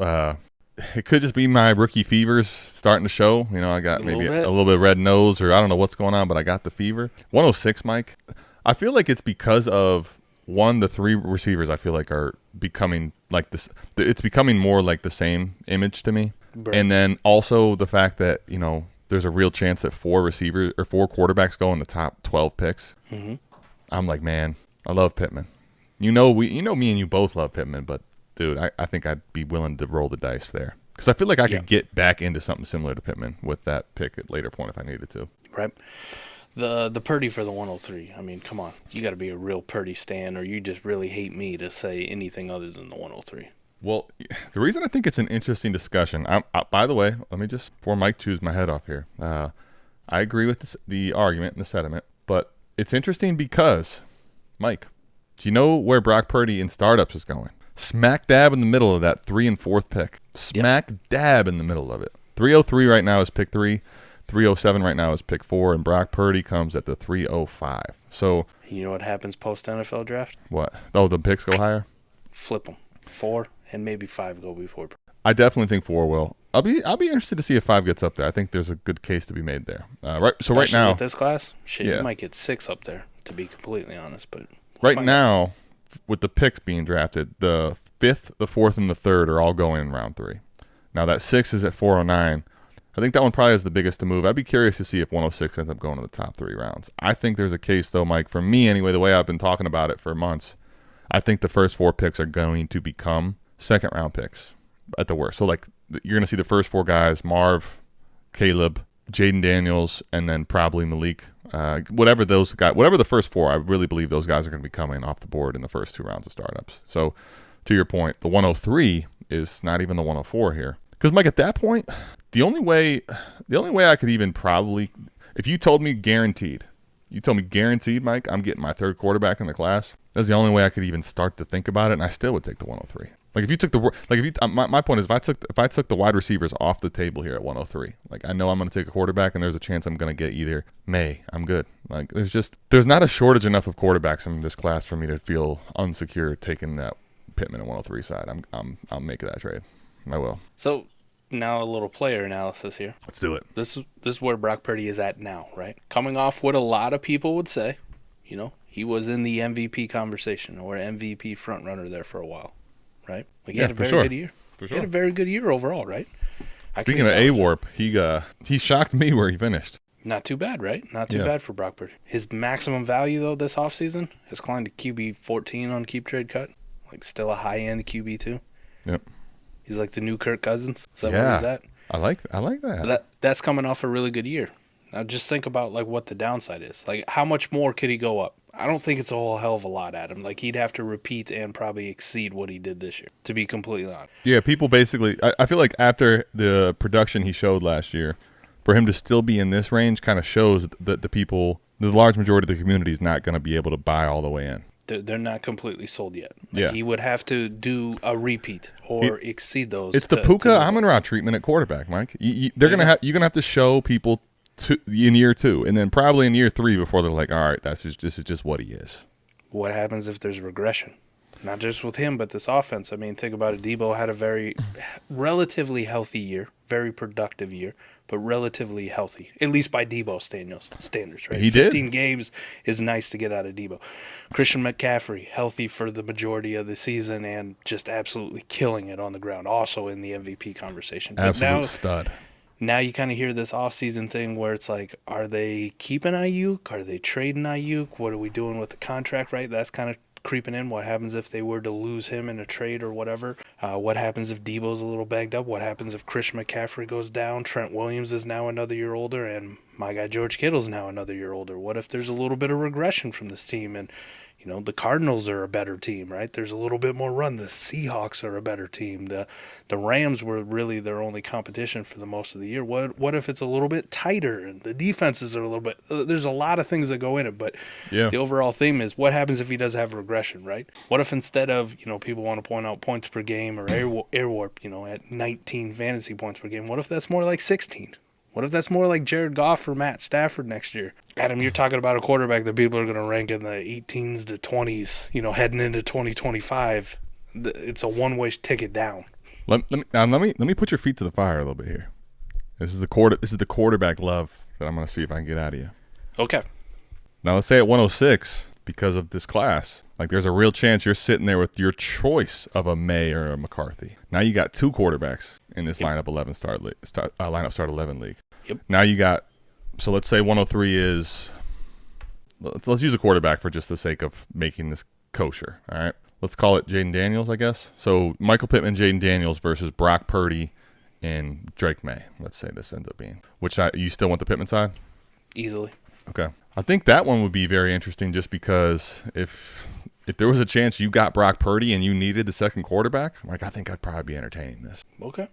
It could just be my rookie fevers starting to show. You know, I got maybe a little bit of red nose, or I don't know what's going on, but I got the fever. 106, Mike. I feel like it's because of the three receivers. I feel like are becoming like this. It's becoming more like the same image to me,
Right.
and then also the fact that there's a real chance that four quarterbacks go in the top 12 picks.
Mm-hmm.
I'm like, man, I love Pittman. Me and you both love Pittman, but dude, I think I'd be willing to roll the dice there because I feel like I could get back into something similar to Pittman with that pick at later point if I needed to.
Right. The Purdy for the 103. I mean, come on. You got to be a real Purdy stan, or you just really hate me to say anything other than the 103.
Well, the reason I think it's an interesting discussion, by the way, let me just, before Mike chews my head off here, I agree with the argument and the sentiment, but it's interesting because, Mike, do you know where Brock Purdy in startups is going? Smack dab in the middle of that 3 and 4th pick. Smack dab in the middle of it. 303 right now is pick 3. 307 right now is pick 4, and Brock Purdy comes at the 305. So
You know what happens post NFL draft?
what? Oh, the picks go higher?
Flip them. 4 and maybe 5 go before.
I definitely think 4 will. I'll be interested to see if 5 gets up there. I think there's a good case to be made there. Right
Especially
now,
with this class,
Yeah.
you might get 6 up there, to be completely honest. But
right now, with the picks being drafted, the 5th, the 4th, and the 3rd are all going in round 3. Now that 6 is at 409. I think that one probably is the biggest to move. I'd be curious to see if 106 ends up going to the top 3 rounds. I think there's a case, though, Mike, for me anyway, the way I've been talking about it for months, I think the first 4 picks are going to become second-round picks at the worst. So, you're going to see the first 4 guys, Marv, Caleb, Jaden Daniels, and then probably Malik. Whatever the first 4, I really believe those guys are going to be coming off the board in the first 2 rounds of startups. So, to your point, the 103 is not even the 104 here. Because, Mike, at that point, the only way I could even probably, if you told me guaranteed, Mike, I'm getting my 3rd quarterback in the class, that's the only way I could even start to think about it, and I still would take the 103. If you took my point is if I took the wide receivers off the table here at 103, I know I'm going to take a quarterback, and there's a chance I'm going to get either May. I'm good. There's not a shortage enough of quarterbacks in this class for me to feel unsecure taking that Pittman at 103 side. I'm making that trade. I will.
So Now a little player analysis here.
Let's do it.
This is where Brock Purdy is at now, right? Coming off what a lot of people would say, he was in the MVP conversation or MVP front runner there for a while, right? Like he had a very good year.
For
He had a very good year overall, right?
Speaking of A-Warp, he shocked me where he finished.
Not too bad, right? Not too bad for Brock Purdy. His maximum value, though, this offseason has climbed to QB 14 on Keep Trade Cut. Like, still a high-end QB, too.
Yep.
He's like the new Kirk Cousins. Is that where he's at?
I like that.
That's coming off a really good year. Now, just think about, like, what the downside is. Like, how much more could he go up? I don't think it's a whole hell of a lot, Adam. Like, he'd have to repeat and probably exceed what he did this year, to be completely honest.
Yeah, people basically – I feel like after the production he showed last year, for him to still be in this range kind of shows that the large majority of the community is not going to be able to buy all the way in.
They're not completely sold yet. Like,
Yeah.
He would have to do a repeat or exceed those.
It's the Puka Amon-Ra treatment at quarterback, Mike. You're gonna have to show people in year 2, and then probably in year 3 before they're like, all right, this is just what he is.
What happens if there's regression? Not just with him, but this offense. I mean, think about it. Debo had a very relatively healthy year, very productive year, but relatively healthy, at least by Debo standards, right?
He did.
15 games is nice to get out of Debo. Christian McCaffrey, healthy for the majority of the season and just absolutely killing it on the ground, also in the MVP conversation. But
Absolute stud.
Now you kind of hear this offseason thing where it's like, are they keeping Ayuk? Are they trading Ayuk? What are we doing with the contract, right? That's kind of creeping in. What happens if they were to lose him in a trade or whatever? What happens if Debo's a little banged up? What happens if Christian McCaffrey goes down? Trent Williams is now another year older, and my guy George Kittle's now another year older. What if there's a little bit of regression from this team and the Cardinals are a better team, right? There's a little bit more run. The Seahawks are a better team. The Rams were really their only competition for the most of the year. What if it's a little bit tighter and the defenses are a little bit there's a lot of things that go in it, but the overall theme is what happens if he does have regression, right? What if instead of, people want to point out points per game or air warp, at 19 fantasy points per game, what if that's more like 16? What if that's more like Jared Goff or Matt Stafford next year? Adam, you're talking about a quarterback that people are going to rank in the 18s to 20s, heading into 2025. It's a one-way ticket down.
Let me put your feet to the fire a little bit here. This is the quarterback love that I'm going to see if I can get out of you.
Okay.
Now let's say at 106, because of this class, like there's a real chance you're sitting there with your choice of a May or a McCarthy. Now you got 2 quarterbacks in this lineup start 11 league.
Yep.
Now you got, so let's say 103 is, let's use a quarterback for just the sake of making this kosher. All right. Let's call it Jaden Daniels, I guess. So Michael Pittman, Jaden Daniels versus Brock Purdy and Drake May. Let's say this ends up being. Which side? You still want the Pittman side?
Easily.
Okay. I think that one would be very interesting just because if there was a chance you got Brock Purdy and you needed the second quarterback, I think I'd probably be entertaining this.
Okay.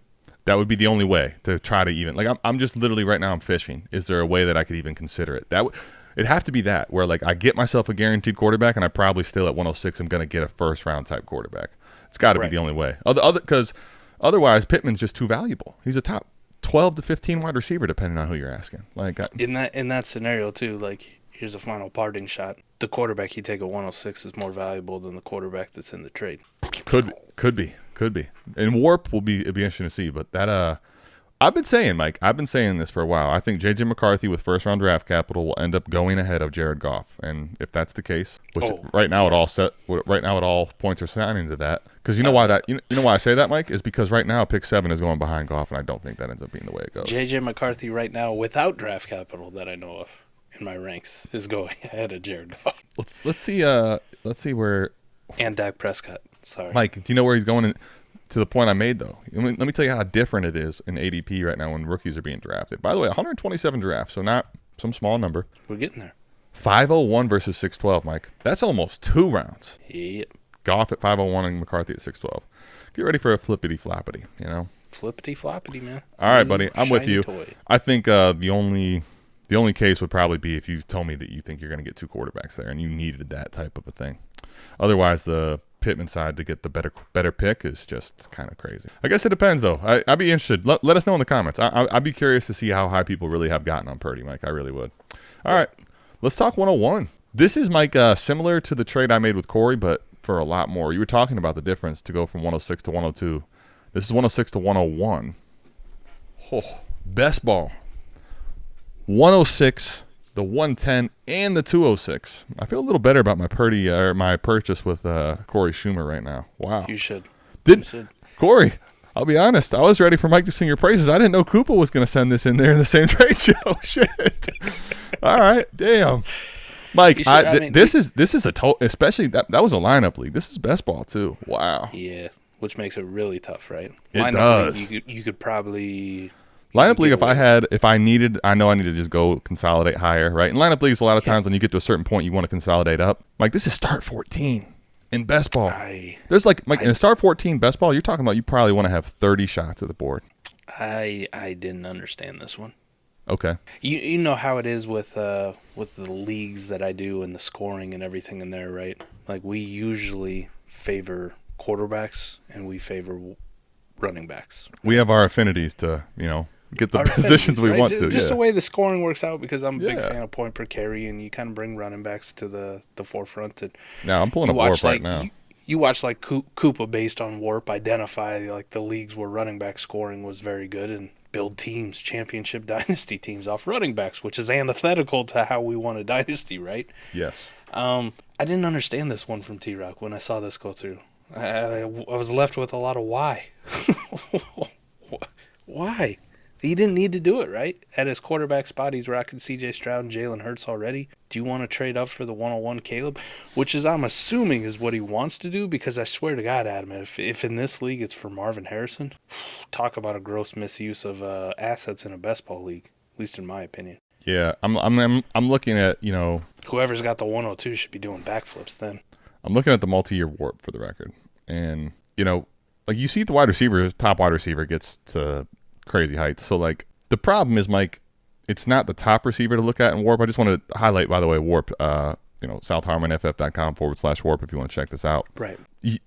That would be the only way to try to even, I'm just literally right now I'm fishing. Is there a way that I could even consider it? It'd have to be that where I get myself a guaranteed quarterback and I probably still at 106 I'm going to get a first round type quarterback. It's got to be the only way. Because otherwise Pittman's just too valuable. He's a top 12 to 15 wide receiver depending on who you're asking.
In that scenario too, here's a final parting shot. The quarterback you take at 106 is more valuable than the quarterback that's in the trade.
Could be. And Warp it'd be interesting to see, but that I've been saying, Mike, this for a while. I think J.J. McCarthy with first round draft capital will end up going ahead of Jared Goff, and if that's the case, which right now it all points are signing to that. Because you know why I say that, Mike, is because right now pick 7 is going behind Goff, and I don't think that ends up being the way it goes.
J.J. McCarthy right now without draft capital that I know of in my ranks is going ahead of Jared Goff.
Let's see where.
And Dak Prescott. Sorry,
Mike. Do you know where he's going? To the point I made, though, let me tell you how different it is in ADP right now when rookies are being drafted. By the way, 127 drafts, so not some small number.
We're getting there.
501 versus 612, Mike. That's almost 2 rounds.
Yep.
Goff at 501 and McCarthy at 612. Get ready for a flippity floppity,
Flippity floppity, man.
All right, buddy. I'm with you.
Toy.
I think the only case would probably be if you told me that you think you're going to get 2 quarterbacks there and you needed that type of a thing. Otherwise, the Pittman side to get the better pick is just kind of crazy. I guess it depends, though. I'd be interested. Let us know in the comments. I'd be curious to see how high people really have gotten on Purdy, Mike. I really would. All right, let's talk 101. This is, Mike, similar to the trade I made with Corey, but for a lot more. You were talking about the difference to go from 106 to 102. This is 106 to 101. Oh, best ball. 106, the 110, and the 206. I feel a little better about my my purchase with Corey Schumer right now. Wow.
You should.
Corey, I'll be honest. I was ready for Mike to sing your praises. I didn't know Koopa was going to send this in there in the same trade show. Shit. All right. Damn. Mike, this is a total, especially that was a lineup league. This is best ball too. Wow.
Yeah, which makes it really tough, right?
It
lineup
does.
League, you could probably
lineup league. I needed, I know I need to just go consolidate higher, right? In lineup leagues, a lot of times when you get to a certain point, you want to consolidate up. Mike, this is start 14 in best ball. There's like Mike in a start 14 best ball. You're talking about you probably want to have 30 shots at the board.
I didn't understand this one.
Okay.
You know how it is with the leagues that I do and the scoring and everything in there, right? Like we usually favor quarterbacks and we favor running backs.
We have our affinities to, get the positions we want to.
Just the way the scoring works out, because I'm a big fan of point per carry, and you kind of bring running backs to the forefront. And
now I'm pulling up WARP right now.
You watch like Koopa based on WARP identify like the leagues where running back scoring was very good and build teams, championship dynasty teams off running backs, which is antithetical to how we want a dynasty, right?
Yes.
I didn't understand this one from T-Rock when I saw this go through. I was left with a lot of why. Why? He didn't need to do it, right? At his quarterback spot, he's rocking C.J. Stroud and Jalen Hurts already. Do you want to trade up for the 101 Caleb? Which is, I'm assuming, is what he wants to do, because I swear to God, Adam, if in this league it's for Marvin Harrison, talk about a gross misuse of assets in a best ball league, at least in my opinion.
Yeah, I'm looking at,
whoever's got the 102 should be doing backflips then.
I'm looking at the multi-year WARP for the record. And, like you see the wide receiver, top wide receiver gets to crazy heights. So, like, the problem is, Mike, it's not the top receiver to look at in WARP. I just want to highlight, by the way, WARP, southharmonff.com/WARP if you want to check this out.
Right.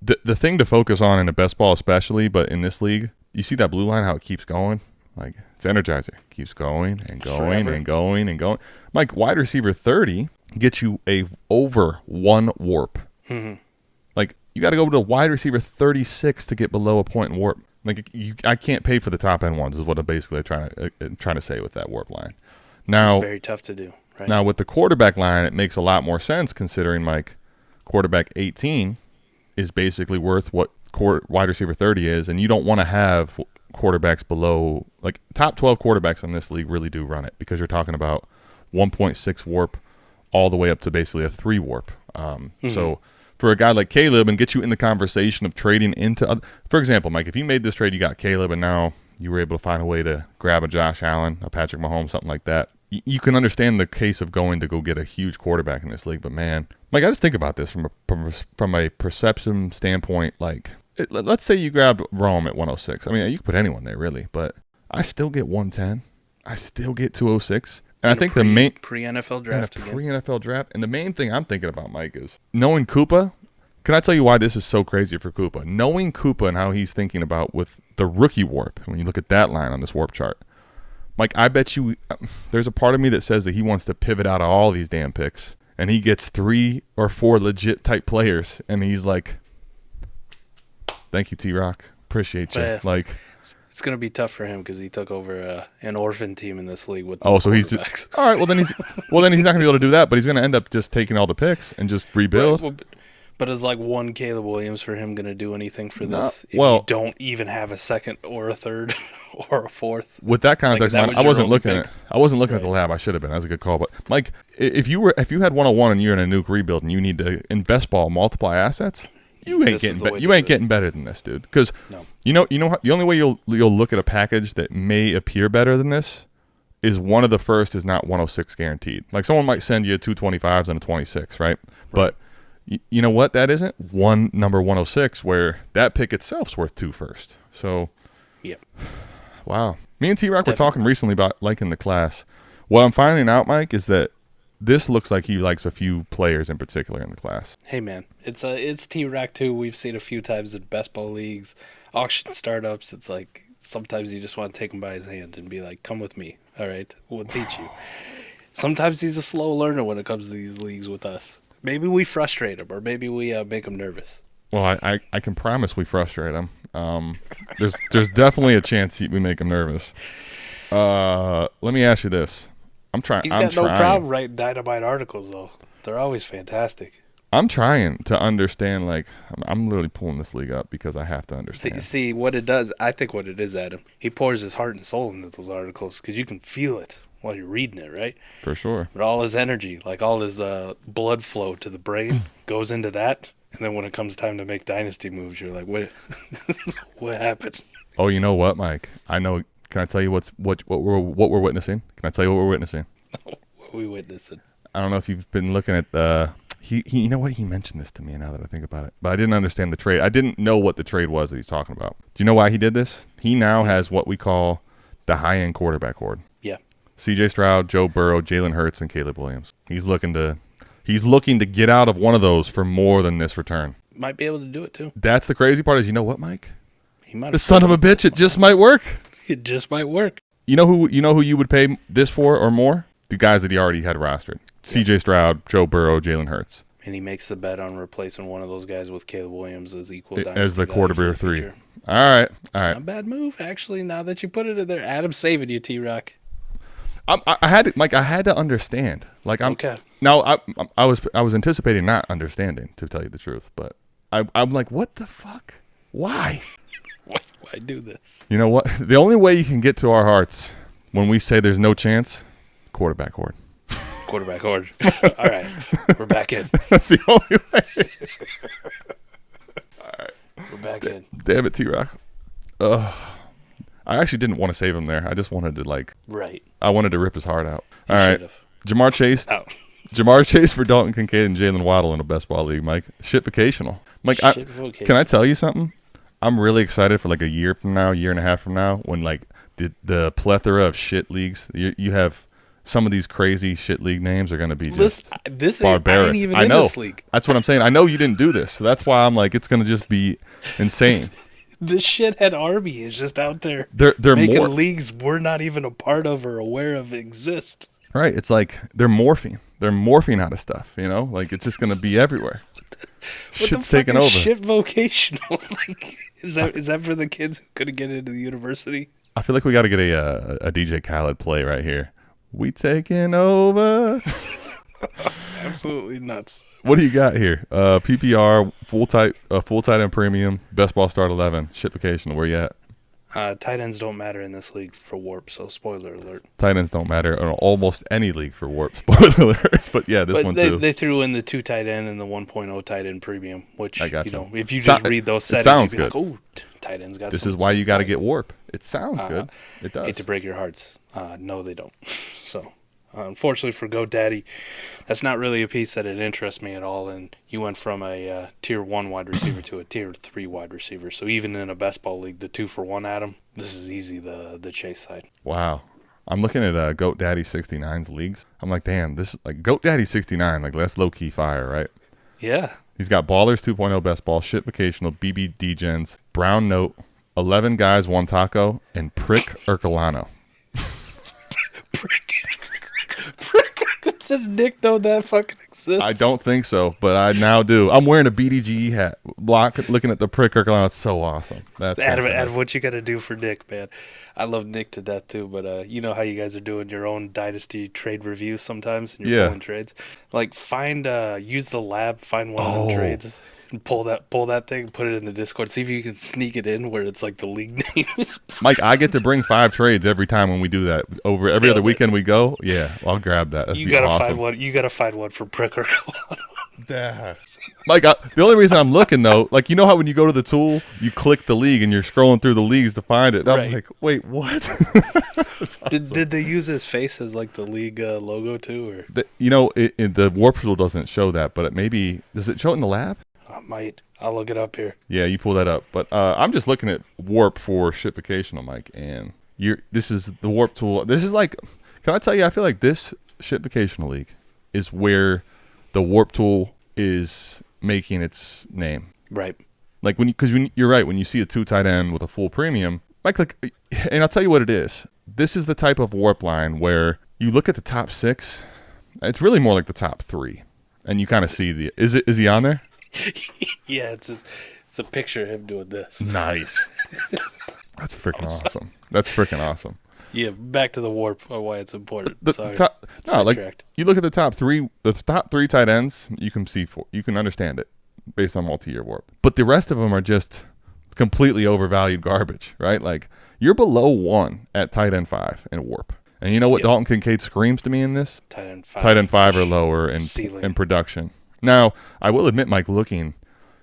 The thing to focus on in a best ball especially, but in this league, you see that blue line, how it keeps going? Like, it's Energizer. It keeps going and going and going and going. Mike, wide receiver 30 gets you over 1 WARP.
Mm-hmm.
Like, you got to go to wide receiver 36 to get below a point in WARP. Like, I can't pay for the top end ones is what I'm basically trying to say with that WARP line. Now,
it's very tough to do. Right?
Now, with the quarterback line, it makes a lot more sense considering, Mike, quarterback 18 is basically worth what wide receiver 30 is, and you don't want to have quarterbacks below, like, top 12 quarterbacks in this league really do run it, because you're talking about 1.6 WARP all the way up to basically a 3 WARP. So for a guy like Caleb and get you in the conversation of trading into, for example, Mike, if you made this trade, you got Caleb, and now you were able to find a way to grab a Josh Allen, a Patrick Mahomes, something like that. You can understand the case of going to go get a huge quarterback in this league, but man, Mike, I just think about this from a perception standpoint. Like, let's say you grabbed Rome at 106. I mean, you could put anyone there really, but I still get 110. I still get 206. And I think the main
pre-NFL draft again.
Pre-NFL draft. And the main thing I'm thinking about, Mike, is knowing Koopa. Can I tell you why this is so crazy for Koopa? Knowing Koopa and how he's thinking about with the rookie WARP, when you look at that line on this WARP chart, Mike, I bet you there's a part of me that says that he wants to pivot out of all these damn picks, and he gets 3 or 4 legit type players, and he's like, thank you, T-Rock. Appreciate you. Like,
it's going to be tough for him because he took over an orphan team in this league with
so he's just, all right. Well, then he's not going to be able to do that, but he's going to end up just taking all the picks and just rebuild.
Right, but is like one Caleb Williams for him going to do anything for this? If you don't even have a second or a third or a fourth.
With that kind of thing, I wasn't looking at the lab. I should have been. That's a good call. But Mike, if you had 101 and you're in a nuke rebuild and you need to in best ball multiply assets, you ain't getting better than this, dude. Because you know the only way you'll look at a package that may appear better than this is one of the first is not 106 guaranteed. Like, someone might send you 225s and a 26, right? But you know what? That isn't one number 106 where that pick itself's worth 2 first. So,
yep.
Wow. Me and T-Rock were talking recently about liking the class. What I'm finding out, Mike, is that this looks like he likes a few players in particular in the class.
Hey, man, it's T-Rock too. We've seen a few times in best ball leagues, auction startups. It's like sometimes you just want to take him by his hand and be like, come with me. All right, we'll teach you. Sometimes he's a slow learner when it comes to these leagues with us. Maybe we frustrate him, or maybe we make him nervous.
Well, I can promise we frustrate him. There's definitely a chance we make him nervous. Let me ask you this. I'm trying.
He's got no problem writing Dynamite articles, though. They're always fantastic.
I'm trying to understand. Like, I'm literally pulling this league up because I have to understand.
See what it does. I think what it is, Adam. He pours his heart and soul into those articles because you can feel it while you're reading it, right?
For sure.
But all his energy, like all his blood flow to the brain, goes into that. And then when it comes time to make dynasty moves, you're like, "What? What happened?"
Oh, you know what, Mike? I know. Can I tell you what we're witnessing? Can I tell you what we're witnessing?
What are we witnessing?
I don't know if you've been looking at the. He you know what? He mentioned this to me now that I think about it. But I didn't understand the trade. I didn't know what the trade was that he's talking about. Do you know why he did this? He now has what we call the high-end quarterback horde.
Yeah.
C.J. Stroud, Joe Burrow, Jalen Hurts, and Caleb Williams. He's looking to get out of one of those for more than this return.
Might be able to do it, too.
That's the crazy part is, you know what, Mike?
He might.
The son of a bitch, it just might work.
It just might work.
You know who you would pay this for or more? The guys that he already had rostered. C.J. Stroud, Joe Burrow, Jalen Hurts.
And he makes the bet on replacing one of those guys with Caleb Williams as equal
As the quarterback 3.
Future.
All right.
Not a bad move, actually, now that you put it in there. Adam's saving you, T-Rock.
I had to understand. Like
okay.
Now I was anticipating not understanding, to tell you the truth, but I'm like, what the fuck? Why?
Why do this?
You know what? The only way you can get to our hearts when we say there's no chance, quarterback horde.
Quarterback horde. All right, we're back in.
That's the only way.
All right, we're back in.
Damn it, T-Rock. I actually didn't want to save him there. I just wanted to
Right.
I wanted to rip his heart out.
You
all right,
should've.
Jamar Chase.
Out.
Jamar Chase for Dalton Kincaid and Jalen Waddle in a best ball league, Mike. Shit vocational. Mike, can I tell you something? I'm really excited for a year from now, year and a half from now, when the plethora of shit leagues, you have some of these crazy shit league names are going to be just barbaric.
I ain't even
I
in
know.
this league.
That's what I'm saying. I know you didn't do this, so that's why I'm like, it's going to just be insane.
The shithead army is just out there.
They're
making
more
leagues we're not even a part of or aware of exist.
right. It's like they're morphing. They're morphing out of stuff. It's just going to be everywhere. Shit's taking over.
Shit vocational. Is that for the kids who couldn't get into the university?
I feel like we got to get a DJ Khaled play right here. We taking over.
Absolutely nuts.
What do you got here? PPR, full tight end premium, best ball start 11, shit vacation. Where you at?
Tight ends don't matter in this league for Warp, so spoiler alert.
Tight ends don't matter in almost any league for Warp, spoiler alert. But yeah, this one too.
They threw in the 2 tight end and the 1.0 tight end premium, which
I got
if you just read those settings,
sounds
you'd be
good.
like, oh, tight ends got.
This is why you got to get Warp. It sounds good. It does.
Hate to break your hearts. No, they don't. So, unfortunately for GoDaddy, that's not really a piece that it interests me at all. And you went from a tier 1 wide receiver to a tier 3 wide receiver. So even in a best ball league, the 2-for-1 Adam, this is easy. The Chase side.
Wow. I'm looking at GoDaddy 69's leagues. I'm like, damn, this is GoDaddy 69. That's low key fire, right?
Yeah.
He's got Ballers 2.0 best ball, shit vocational, BB Degens, Brown Note, 11 guys, 1 taco, and Prick Urkelano.
Prick. Does Nick know that fucking exists?
I don't think so, but I now do. I'm wearing a BDGE hat. Looking at the Prick Urkelano. It's so awesome. That's
Adam, what you got to do for Nick, man. I love Nick to death too, but you know how you guys are doing your own dynasty trade reviews sometimes, and you're pulling trades. Use the lab, find one of them trades, and pull that thing, put it in the Discord. See if you can sneak it in where it's like the league name is.
Mike, I get to bring 5 trades every time when we do that. Over every other weekend we go. Yeah, I'll grab that.
You gotta find one. You gotta find one for Pricker.
Mike, the only reason I'm looking though, you know how when you go to the tool, you click the league and you're scrolling through the leagues to find it. I'm like, wait, what?
Awesome. Did they use his face as the league logo too, or
the Warp tool doesn't show that, but does it show it in the lab?
I might. I'll look it up here.
Yeah, you pull that up. But I'm just looking at Warp for shit vocational, Mike, and this is the Warp tool. This is can I tell you? I feel like this shit vocational league is where the Warp tool is making its name.
Right.
Because you're right, when you see a 2 tight end with a full premium, and I'll tell you what it is. This is the type of Warp line where you look at the top 6. It's really more like the top 3, and you kind of see is he on there?
Yeah, It's a picture of him doing this.
Nice. That's freaking awesome. That's freaking awesome.
Yeah, back to the warp. Why it's important.
The
Sorry.
top, no, like
Sidetracked.
you look at the top three tight ends, you can you can understand it based on multi-year warp. But the rest of them are just completely overvalued garbage, right? Like you're below 1 at tight end 5 in warp. And you know what Dalton Kincaid screams to me in this?
Tight end 5.
Tight end 5 or lower
Ceiling.
in production. Now, I will admit, Mike,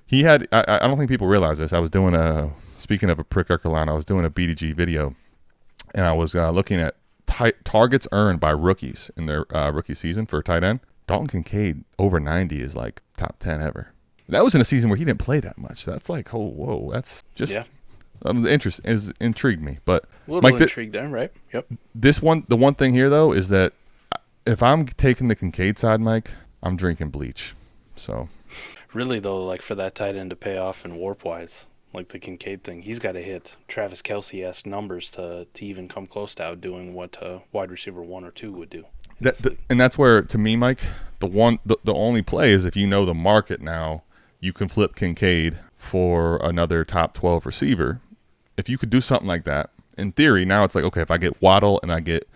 he had, I don't think people realize this. I was doing speaking of a prick Ercolano, I was doing a BDG video, and I was looking at targets earned by rookies in their rookie season for tight end. Dalton Kincaid over 90 is like top 10 ever. That was in a season where he didn't play that much. That's like, oh, whoa, that's just intrigued me. But
A little
Mike,
intrigued there, right? Yep.
the one thing here though is that if I'm taking the Kincaid side, Mike, I'm drinking bleach. So
Really, though, like for that tight end to pay off in warp-wise, like the Kincaid thing, he's got to hit Travis Kelce-esque numbers to even come close to outdoing what wide receiver 1 or 2 would do.
And that's where, to me, Mike, the only play is if you know the market now, you can flip Kincaid for another top 12 receiver. If you could do something like that, in theory, now it's like, okay, if I get Waddle and I get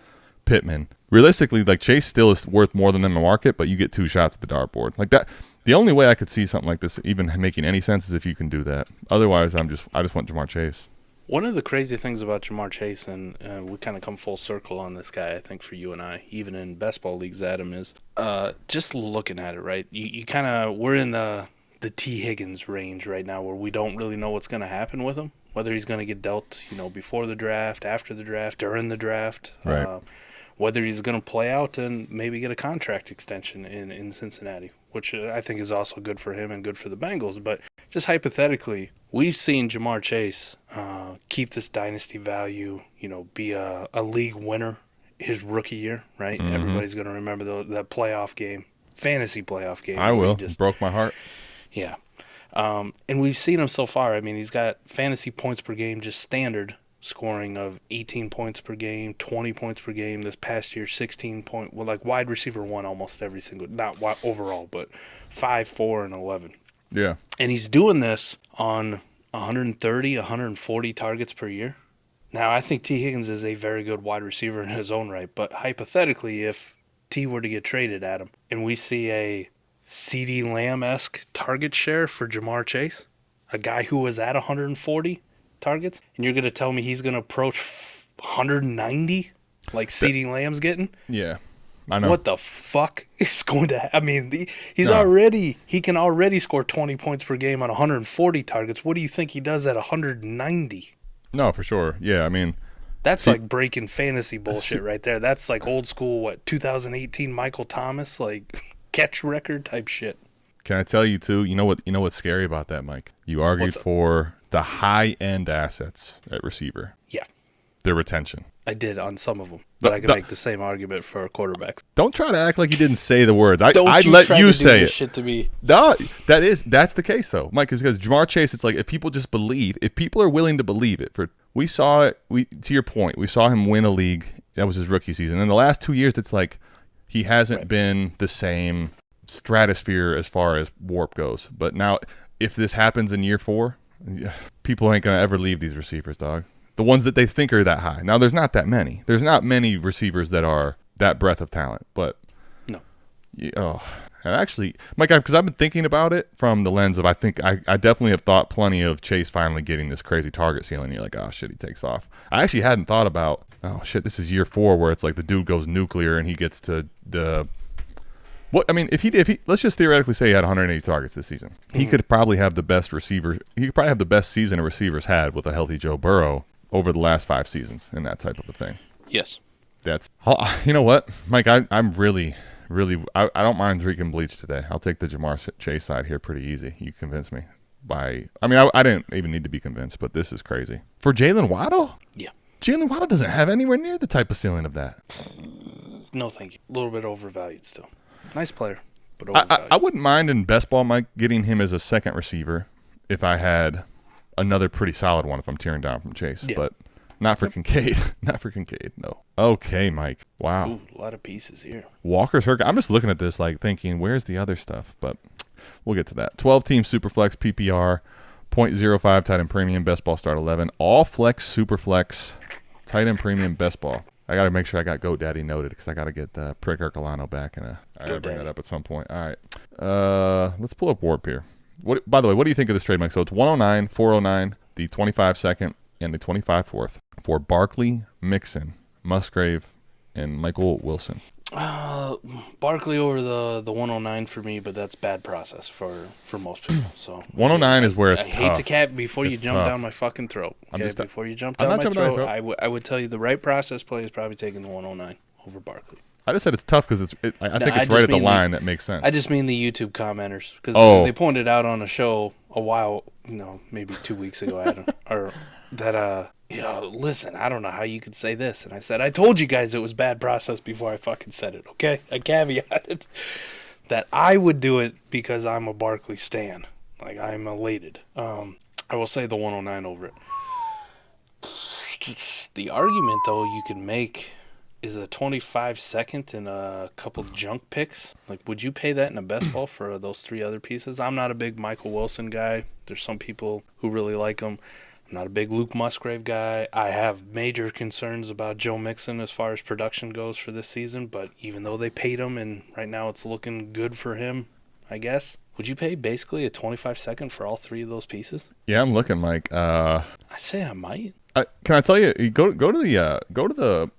Pittman, realistically, like Chase still is worth more than them in the market, but you get 2 shots at the dartboard. Like that, the only way I could see something like this even making any sense is if you can do that. Otherwise, I just want Jamar Chase.
One of the crazy things about Jamar Chase, and we kind of come full circle on this guy, I think, for you and I, even in best ball leagues, Adam, is just looking at it, right? You kind of, we're in the T. Higgins range right now where we don't really know what's going to happen with him, whether he's going to get dealt, before the draft, after the draft, during the draft,
Right.
Whether he's going to play out and maybe get a contract extension in Cincinnati, which I think is also good for him and good for the Bengals. But just hypothetically, we've seen Jamar Chase keep this dynasty value, be a league winner his rookie year, right?
Mm-hmm.
Everybody's going to remember that playoff game, fantasy playoff game.
I will.
Just,
Broke my heart.
yeah. And we've seen him so far. I mean, he's got fantasy points per game, just standard scoring of 18 points per game, 20 points per game. This past year, 16 point. Well, like wide receiver 1 almost every single, not overall, but 5, 4, and 11.
Yeah.
And he's doing this on 130, 140 targets per year. Now, I think T. Higgins is a very good wide receiver in his own right, but hypothetically, if T were to get traded at him and we see a CeeDee Lamb-esque target share for Jamar Chase, a guy who was at 140 targets, and you're going to tell me he's going to approach 190 like CeeDee Lamb's getting?
Yeah. I know.
What the fuck is going to I mean, he can already score 20 points per game on 140 targets. What do you think he does at 190?
No, for sure. Yeah, I mean,
That's like breaking fantasy bullshit right there. That's like old school, 2018 Michael Thomas, like catch record type shit.
can I tell you too? You know what's scary about that, Mike? You argued
What's up?
for the high-end assets at receiver,
Yeah,
their retention.
I did on some of them, but I can make the same argument for quarterbacks.
Don't try to act like you didn't say the words. I'd
Don't
let
try
you
to do
say
this
it.
shit to me.
No, that's the case though, Mike. Is because Jamar Chase, it's like if people just believe, if people are willing to believe it. We saw it. To your point, we saw him win a league. That was his rookie season. In the last 2 years, it's like he hasn't been the same stratosphere as far as warp goes. But now, if this happens in year 4, people ain't gonna ever leave these receivers, dog. The ones that they think are that high. Now, there's not that many. There's not many receivers that are that breadth of talent. But
No.
and actually, Mike, because I've been thinking about it from the lens of I think I definitely have thought plenty of Chase finally getting this crazy target ceiling. You're like, oh shit, he takes off. I actually hadn't thought about, oh shit, this is year 4 where it's like the dude goes nuclear and he gets to the. What I mean, if he let's just theoretically say he had 180 targets this season, he could probably have the best receiver. He could probably have the best season a receivers had with a healthy Joe Burrow over the last 5 seasons and that type of a thing.
Yes.
That's you know what, Mike, I'm really I don't mind drinking bleach today. I'll take the Jamar Chase side here pretty easy. You convinced me I didn't even need to be convinced, but this is crazy for Jalen Waddle.
Yeah.
Jalen Waddle doesn't have anywhere near the type of ceiling of that.
No, thank you. A little bit overvalued still. Nice player, but overvalued.
I wouldn't mind in best ball, Mike, getting him as a second receiver if I had another pretty solid one if I'm tearing down from Chase, but not for Kincaid. Not for Kincaid, no. Okay, Mike. Wow.
Ooh, a lot of pieces here.
Walker's hurt. I'm just looking at this like thinking, where's the other stuff? But we'll get to that. 12-team Superflex PPR. 0.05 tight end premium, best ball start 11. All flex, super flex, tight end premium, best ball. I got to make sure I got GoDaddy noted because I got to get Prick Ercolano back. I got to bring that up at some point. All right. Let's pull up Warp here. By the way, what do you think of this trade, Mike? So it's 109, 409, the 25 second, and the 25 fourth for Barkley, Mixon, Musgrave, and Michael Wilson.
Barkley over the 109 for me, but that's bad process for most people. So
109 is where it's
I
tough.
hate to cap before you
It's
jump
tough.
down my fucking throat. Okay? Before you jump
I'm
down
not
my
jumping down
throat,
your throat.
I would tell you the right process play is probably taking the 109 over Barkley.
I just said it's tough because I think
I
it's
just
right at the
mean
line that makes sense.
I just mean the YouTube commenters because
Oh.
they pointed out on a show a while, maybe 2 weeks ago, Adam, or that listen, I don't know how you could say this, and I said I told you guys it was bad process before I fucking said it. Okay, I caveated that I would do it because I'm a Barkley stan, like I'm elated. I will say the 109 over it. The argument though you can make is a 25 second and a couple junk picks. Like, would you pay that in a best ball for those three other pieces? I'm not a big Michael Wilson guy. There's some people who really like him. I'm not a big Luke Musgrave guy. I have major concerns about Joe Mixon as far as production goes for this season, but even though they paid him and right now it's looking good for him, I guess. Would you pay basically a 25 second for all three of those pieces?
Yeah, I'm looking, Mike.
I'd say I might.
Can I tell you? Go to the.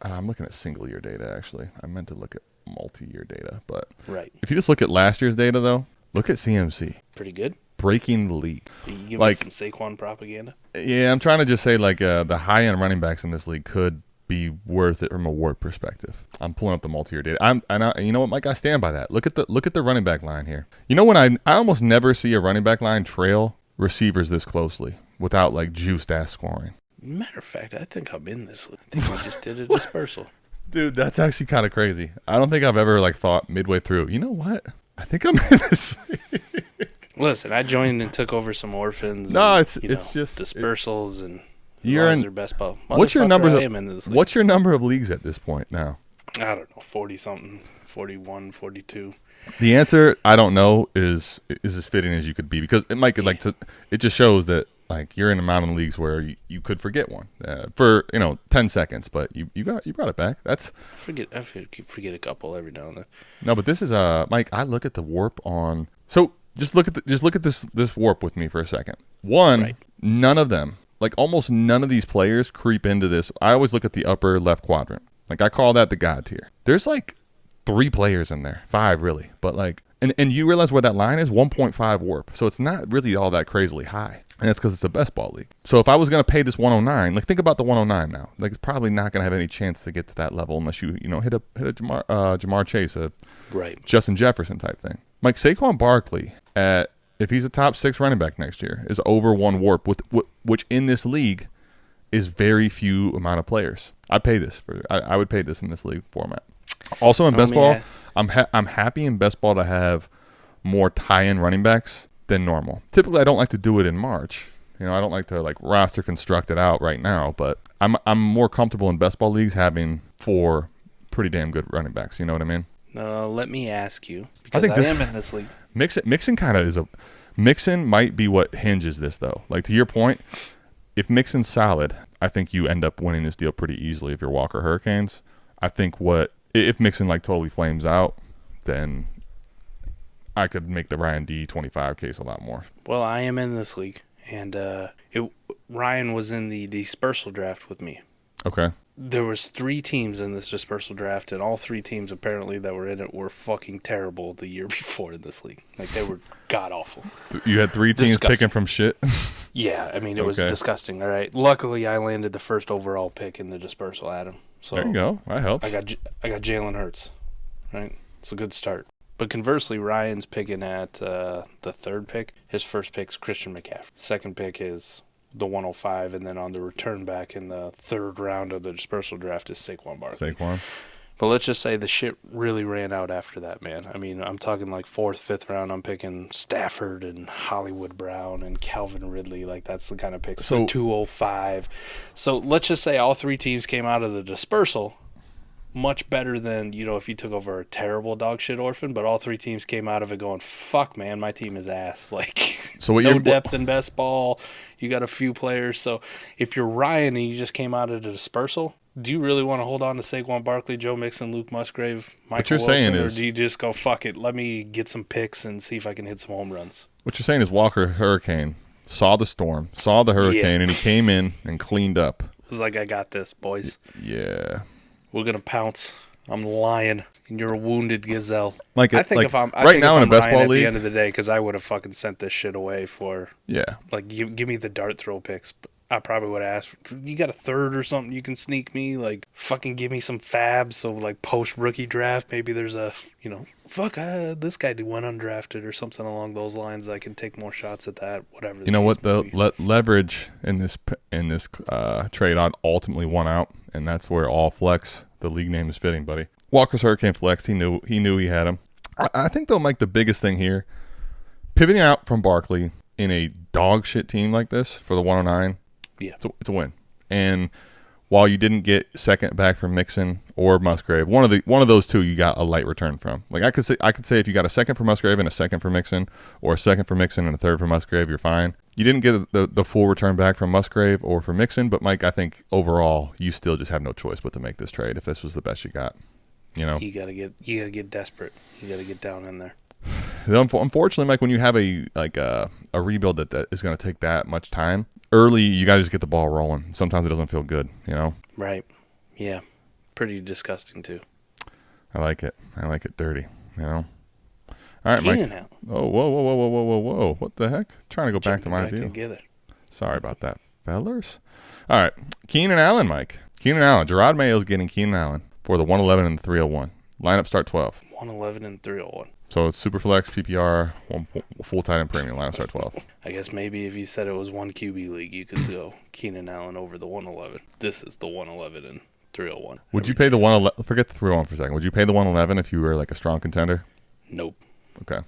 I'm looking at single year data actually. I meant to look at multi-year data, but
Right.
if you just look at last year's data though, look at CMC
Pretty good.
breaking the league.
You give
Like-
me some Saquon propaganda.
Yeah, I'm trying to just say the high end running backs in this league could be worth it from a WARP perspective. I'm pulling up the multi-year data. You know what, Mike? I stand by that. Look at the running back line here. You know when I almost never see a running back line trail receivers this closely without like juiced ass scoring.
Matter of fact, I think I'm in this. I think we just did a dispersal.
Dude, that's actually kind of crazy. I don't think I've ever thought midway through, you know what? I think I'm in this.
Listen, I joined and took over some orphans.
No,
and,
it's just
dispersals and
You're in.
their best ball.
What's your
Motherfucker,
number?
I am in this league.
What's your number of leagues at this point now?
I don't know, 40 something, 41, 42.
The answer I don't know is as fitting as you could be because it might it just shows that you're in a amount of leagues where you could forget one for 10 seconds, but you brought it back. That's
I forget a couple every now and then.
no, but this is Mike. I look at the warp on. So just look at this warp with me for a second. One,
Right.
None of them, almost none of these players creep into this. I always look at the upper left quadrant. I call that the God tier. There's 3 players in there, 5 really, but and you realize where that line is 1.5 warp, so it's not really all that crazily high, and that's because it's a best ball league. So if I was gonna pay this 109, think about the 109 now, it's probably not gonna have any chance to get to that level unless you hit a Jamar Chase, a
Right.
Justin Jefferson type thing. Saquon Barkley if he's a top 6 running back next year is over 1 warp which in this league is very few amount of players. I would pay this in this league format. Also in best ball, I'm happy in best ball to have more tie-in running backs than normal. Typically, I don't like to do it in March. I don't like to roster construct it out right now. But I'm more comfortable in best ball leagues having 4 pretty damn good running backs. You know what I mean?
Let me ask you because
think
I am in this league.
Mixon kind of is Mixon might be what hinges this though. To your point, if Mixon's solid, I think you end up winning this deal pretty easily if you're Walker Hurricanes. I think if Mixon totally flames out, then I could make the Ryan D 25 case a lot more.
Well, I am in this league, and Ryan was in the dispersal draft with me.
Okay.
There was 3 teams in this dispersal draft, and all 3 teams apparently that were in it were fucking terrible the year before in this league. They were god-awful.
You had 3 teams
Disgusting.
picking from shit?
Yeah, it was
Okay.
disgusting, all right? Luckily, I landed the first overall pick in the dispersal, Adam. So
There you go. That helps.
I got Jalen Hurts, right? It's a good start. But conversely, Ryan's picking at the 3rd pick. His first pick's Christian McCaffrey. Second pick is the 105, and then on the return back in the 3rd round of the dispersal draft is Saquon Barkley.
Saquon.
But let's just say the shit really ran out after that, man. I'm talking 4th, 5th round. I'm picking Stafford and Hollywood Brown and Calvin Ridley. That's the kind of picks.
So-
the 205. So let's just say all 3 teams came out of the dispersal much better than, if you took over a terrible dog shit orphan, but all 3 teams came out of it going, fuck, man, my team is ass. Like,
So what
no
you're-
depth in best ball. You got a few players. So if you're Ryan and you just came out of the dispersal, do you really want to hold on to Saquon Barkley, Joe Mixon, Luke Musgrave, Michael
you're
Wilson,
saying
or
is-
do you just go, fuck it, let me get some picks and see if I can hit some home runs?
What you're saying is Walker Hurricane saw the storm, saw the hurricane, and he came in and cleaned up.
It was like, I got this, boys.
Yeah.
We're going to pounce. I'm lying, and you're a wounded gazelle.
Like,
I think
like
if I'm
right now in a best
Ryan
ball
at
league,
the end of the day, because I would have fucking sent this shit away for,
yeah.
like, give me the dart throw picks. I probably would have asked, you got a third or something you can sneak me? Like, fucking give me some fabs. So, like, post-rookie draft, maybe there's a, this guy went undrafted or something along those lines. I can take more shots at that, whatever.
You know what?
case may
The
be.
leverage in this trade ultimately won out, and that's where all flex, the league name, is fitting, buddy. Walker's Hurricane flexed. He knew he had him. I think though, Mike, the biggest thing here, pivoting out from Barkley in a dog shit team like this for the 109,
Yeah.
it's a win. And while you didn't get second back from Mixon or Musgrave, one of those two you got a light return from. Like I could say if you got a second for Musgrave and a second for Mixon, or a second for Mixon and a third for Musgrave, you're fine. You didn't get the full return back from Musgrave or for Mixon, but Mike, I think overall you still just have no choice but to make this trade if this was the best you got. You know,
You gotta get desperate. You gotta get down in there.
unfortunately, Mike, when you have a rebuild that is going to take that much time, early you got to just get the ball rolling. Sometimes it doesn't feel good, you know.
Right. Yeah. Pretty disgusting too.
I like it dirty, you know. All right, Mike.
Keenan Allen.
Oh, whoa! What the heck? Trying to go back to my deal.
together.
Sorry about that, fellers. All right, Keenan Allen, Mike. Keenan Allen. Gerard Mayo's getting Keenan Allen for the 111 and the 301. Lineup start 12.
111 and 301.
So it's Superflex, PPR, one full tight end premium. Lineup start 12.
I guess maybe if you said it was one QB league, you could go Keenan Allen over the 111. This is the 111 and 301.
Would you pay the 111? Forget the 301 for a second. Would you pay the 111 if you were like a strong contender?
Nope.
Okay.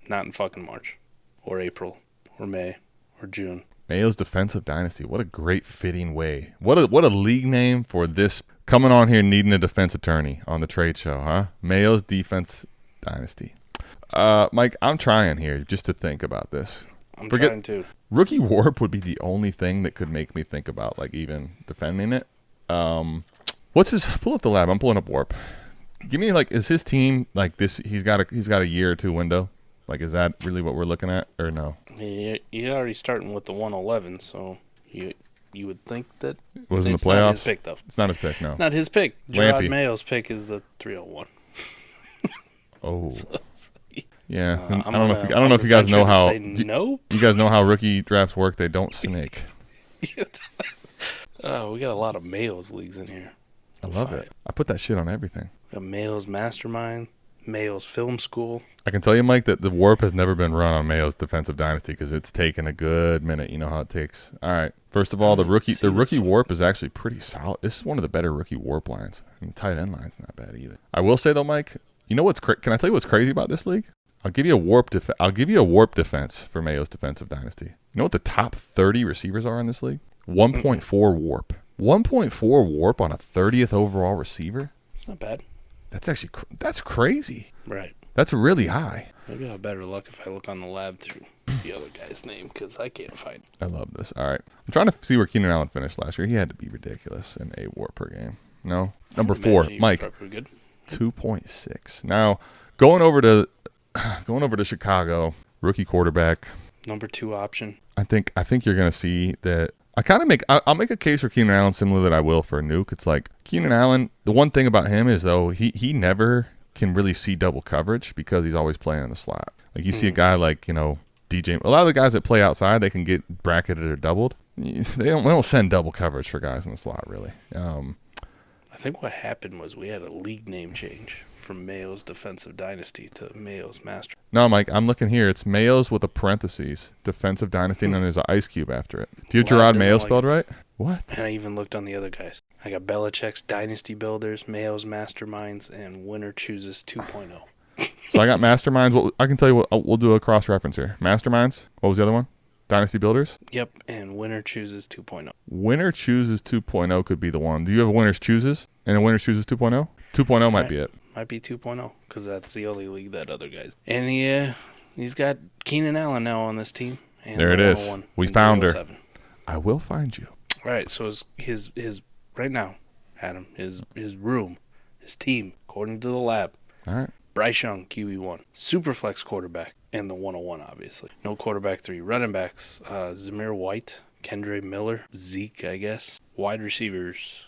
Not in fucking March or April or May or June.
Mayo's Defensive Dynasty. What a great fitting way. What a league name for this. Coming on here needing a defense attorney on the trade show, huh? Mayo's Defense Dynasty. Mike, I'm trying here just to think about this.
I'm
Forget-
trying to.
Rookie Warp would be the only thing that could make me think about like even defending it. What's his? Pull up the lab. I'm pulling up Warp. Give me like, is his team like this? He's got a year or two window. Like, is that really what we're looking at, or no?
You're already starting with the 111, so you would think that
It was in the
it's not his
playoffs.
pick, though.
It's not his pick, no.
Not his pick. Gerard
Lampy.
Mayo's pick is the 301.
Oh, yeah.
I'm
I don't know.
gonna-
I don't know if you guys
venture
know
to
how.
say no.
You guys know how rookie drafts work. They don't snake.
Oh, we got a lot of Mayo's leagues in here.
I love it. I put that shit on everything.
We got Mayo's Mastermind, Mayo's Film School.
I can tell you, Mike, that the Warp has never been run on Mayo's Defensive Dynasty because it's taken a good minute. You know how it takes. All right. First of all, the rookie Warp is actually pretty solid. This is one of the better rookie Warp lines. And the tight end line's not bad either. I will say though, Mike, you know what's can I tell you what's crazy about this league? I'll give you a Warp defense for Mayo's Defensive Dynasty. You know what the top 30 receivers are in this league? 1.4 Warp. 1.4 Warp on a 30th overall receiver.
It's not bad.
That's actually that's crazy.
Right.
That's really high.
Maybe I'll have better luck if I look on the lab through the other guy's name because I can't find it.
I love this. All right. I'm trying to see where Keenan Allen finished last year. He had to be ridiculous in a Warp per game. No? Number 4,
Imagine he was
Mike,
probably good.
2.6. Now, going over to Chicago, rookie quarterback,
Number 2 option.
I think you're going to see that I'll make a case for Keenan Allen similar that I will for a Nuke. It's like Keenan Allen, the one thing about him is though he never can really see double coverage because he's always playing in the slot. Like you see a guy like, DJ, a lot of the guys that play outside, they can get bracketed or doubled. They don't send double coverage for guys in the slot really.
I think what happened was we had a league name change from Mayo's Defensive Dynasty to Mayo's Master.
No, Mike, I'm looking here. It's Mayo's with a parentheses, Defensive Dynasty, and then there's an ice cube after it. Do you have
Well,
Gerard
it doesn't
Mayo
like
spelled
it.
right? What?
And I even looked on the other guys. I got Belichick's Dynasty Builders, Mayo's Masterminds, and Winner Chooses 2.0.
So I got Masterminds. I can tell you what, we'll do a cross-reference here. Masterminds. What was the other one? Dynasty Builders?
Yep, and Winner Chooses 2.0.
Winner Chooses 2.0 could be the one. Do you have a Winner's Chooses and a Winner's Chooses 2.0? 2.0 might be it.
Might be 2.0 because that's the only league that other guys. And he's got Keenan Allen now on this team. And
There it is.
101
We
and
found her.
307.
I will find you.
All right, so his right now, Adam, his room, his team, according to the lab,
All right.
Bryce Young, QB1, Superflex quarterback, and the 101, obviously. No quarterback 3. Running backs, Zamir White, Kendre Miller, Zeke, I guess. Wide receivers,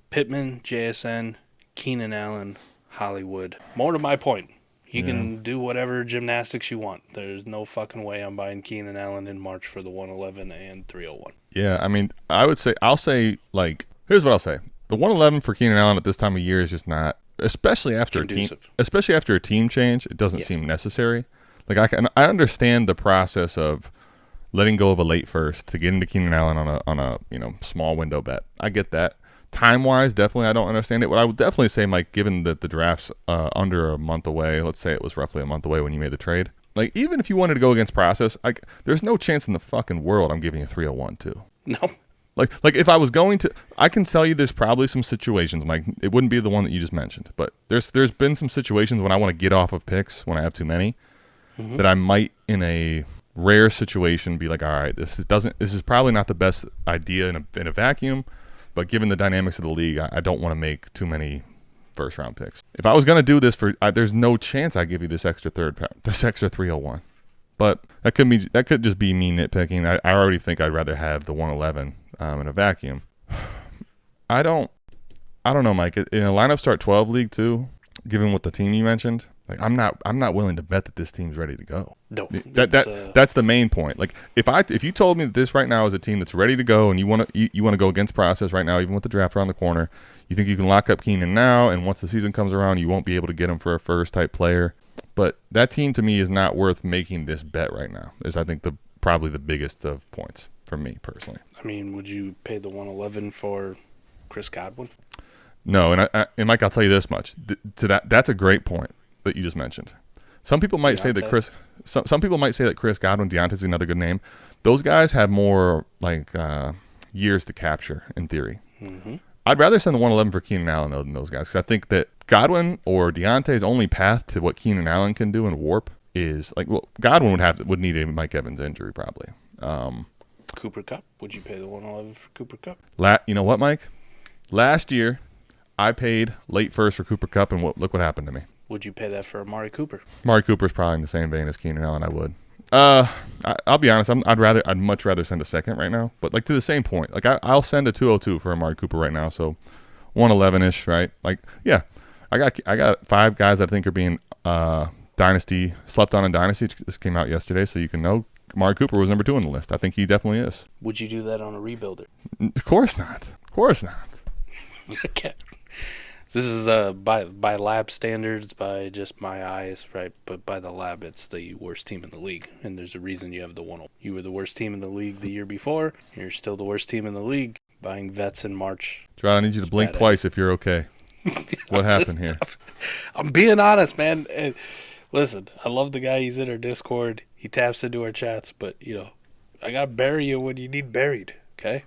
Pittman, JSN, Keenan Allen, Hollywood. More to my point, you can do whatever gymnastics you want. There's no fucking way I'm buying Keenan Allen in March for the 111 and 301.
Yeah, I mean, I'll say, like, here's what I'll say. The 111 for Keenan Allen at this time of year is just not, especially after a team change, it doesn't seem necessary. Like, I understand the process of letting go of a late first to get into Keenan Allen on a small window bet. I get that. Time-wise, definitely I don't understand it. What I would definitely say, Mike, given that the draft's under a month away, let's say it was roughly a month away when you made the trade, like, even if you wanted to go against process, like, there's no chance in the fucking world I'm giving you 301 too.
No.
Like if I was going to, I can tell you there's probably some situations, Mike. It wouldn't be the one that you just mentioned, but there's been some situations when I want to get off of picks when I have too many, that I might, in a rare situation, be like, all right, this is probably not the best idea in a vacuum, but given the dynamics of the league, I don't want to make too many first round picks. If I was going to do this there's no chance I give you this extra 301. But that could just be me nitpicking. I already think I'd rather have the 111 in a vacuum. I don't know, Mike. In a lineup start 12 league too, given what the team you mentioned, like I'm not willing to bet that this team's ready to go.
No,
that's the main point. Like if you told me that this right now is a team that's ready to go and you want to go against process right now, even with the draft around the corner, you think you can lock up Keenan now, and once the season comes around, you won't be able to get him for a first type player. But that team to me is not worth making this bet right now. Is I think probably the biggest of points for me personally.
I mean, would you pay the 111 for Chris Godwin?
No, and Mike, I'll tell you this much. That's a great point that you just mentioned. Some people might say that Chris Godwin, Deontay's another good name. Those guys have more like years to capture in theory. Mm-hmm. I'd rather send the 111 for Keenan Allen than those guys, because I think that Godwin or Deontay's only path to what Keenan Allen can do in warp is like, well, Godwin would need a Mike Evans injury probably.
Cooper Kupp. Would you pay the 111 for Cooper Kupp?
You know what, Mike? Last year, I paid late first for Cooper Kupp, and look what happened to me.
Would you pay that for Amari Cooper?
Amari Cooper's probably in the same vein as Keenan Allen. I would. I'll be honest. I'd much rather send a second right now. But like to the same point, like I'll send a 202 for Amari Cooper right now. So 111ish, right? Like yeah, I got 5 guys I think are being slept on in dynasty. This came out yesterday, so you can know Amari Cooper was number 2 on the list. I think he definitely is.
Would you do that on a rebuilder?
Of course not. Of course not.
Okay. This is by lab standards, by just my eyes, right? But by the lab, it's the worst team in the league, and there's a reason you have the 1. You were the worst team in the league the year before. You're still the worst team in the league. Buying vets in March.
Gerard, I need you to blink twice if you're okay. What happened here?
I'm being honest, man. And listen, I love the guy. He's in our Discord. He taps into our chats, but I gotta bury you when you need buried. Okay.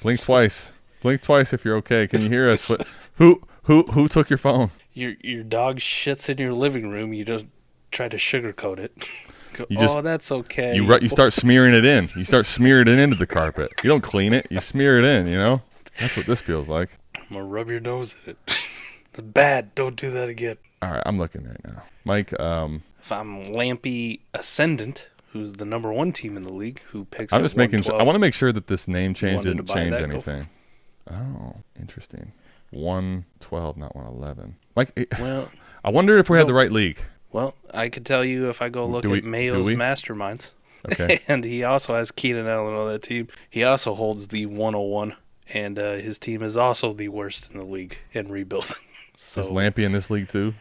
Blink twice. Blink twice if you're okay. Can you hear us? Who took your phone?
Your dog shits in your living room. You don't try to sugarcoat it. That's okay.
You start smearing it in. You start smearing it into the carpet. You don't clean it. You smear it in. That's what this feels like.
I'm gonna rub your nose in it. Bad. Don't do that again.
All right, I'm looking right now, Mike.
If I'm Lampy Ascendant, who's the number 1 team in the league, who picks.
I'm just making sure. I want to make sure that this name change didn't change anything. Oh, interesting. 112, not 111. Mike,
well,
I wonder if we had the right league.
Well, I could tell you if I go look at Mayo's Masterminds.
Okay.
And he also has Keenan Allen on that team. He also holds the 101, and his team is also the worst in the league in rebuilding. So,
is Lampy in this league too?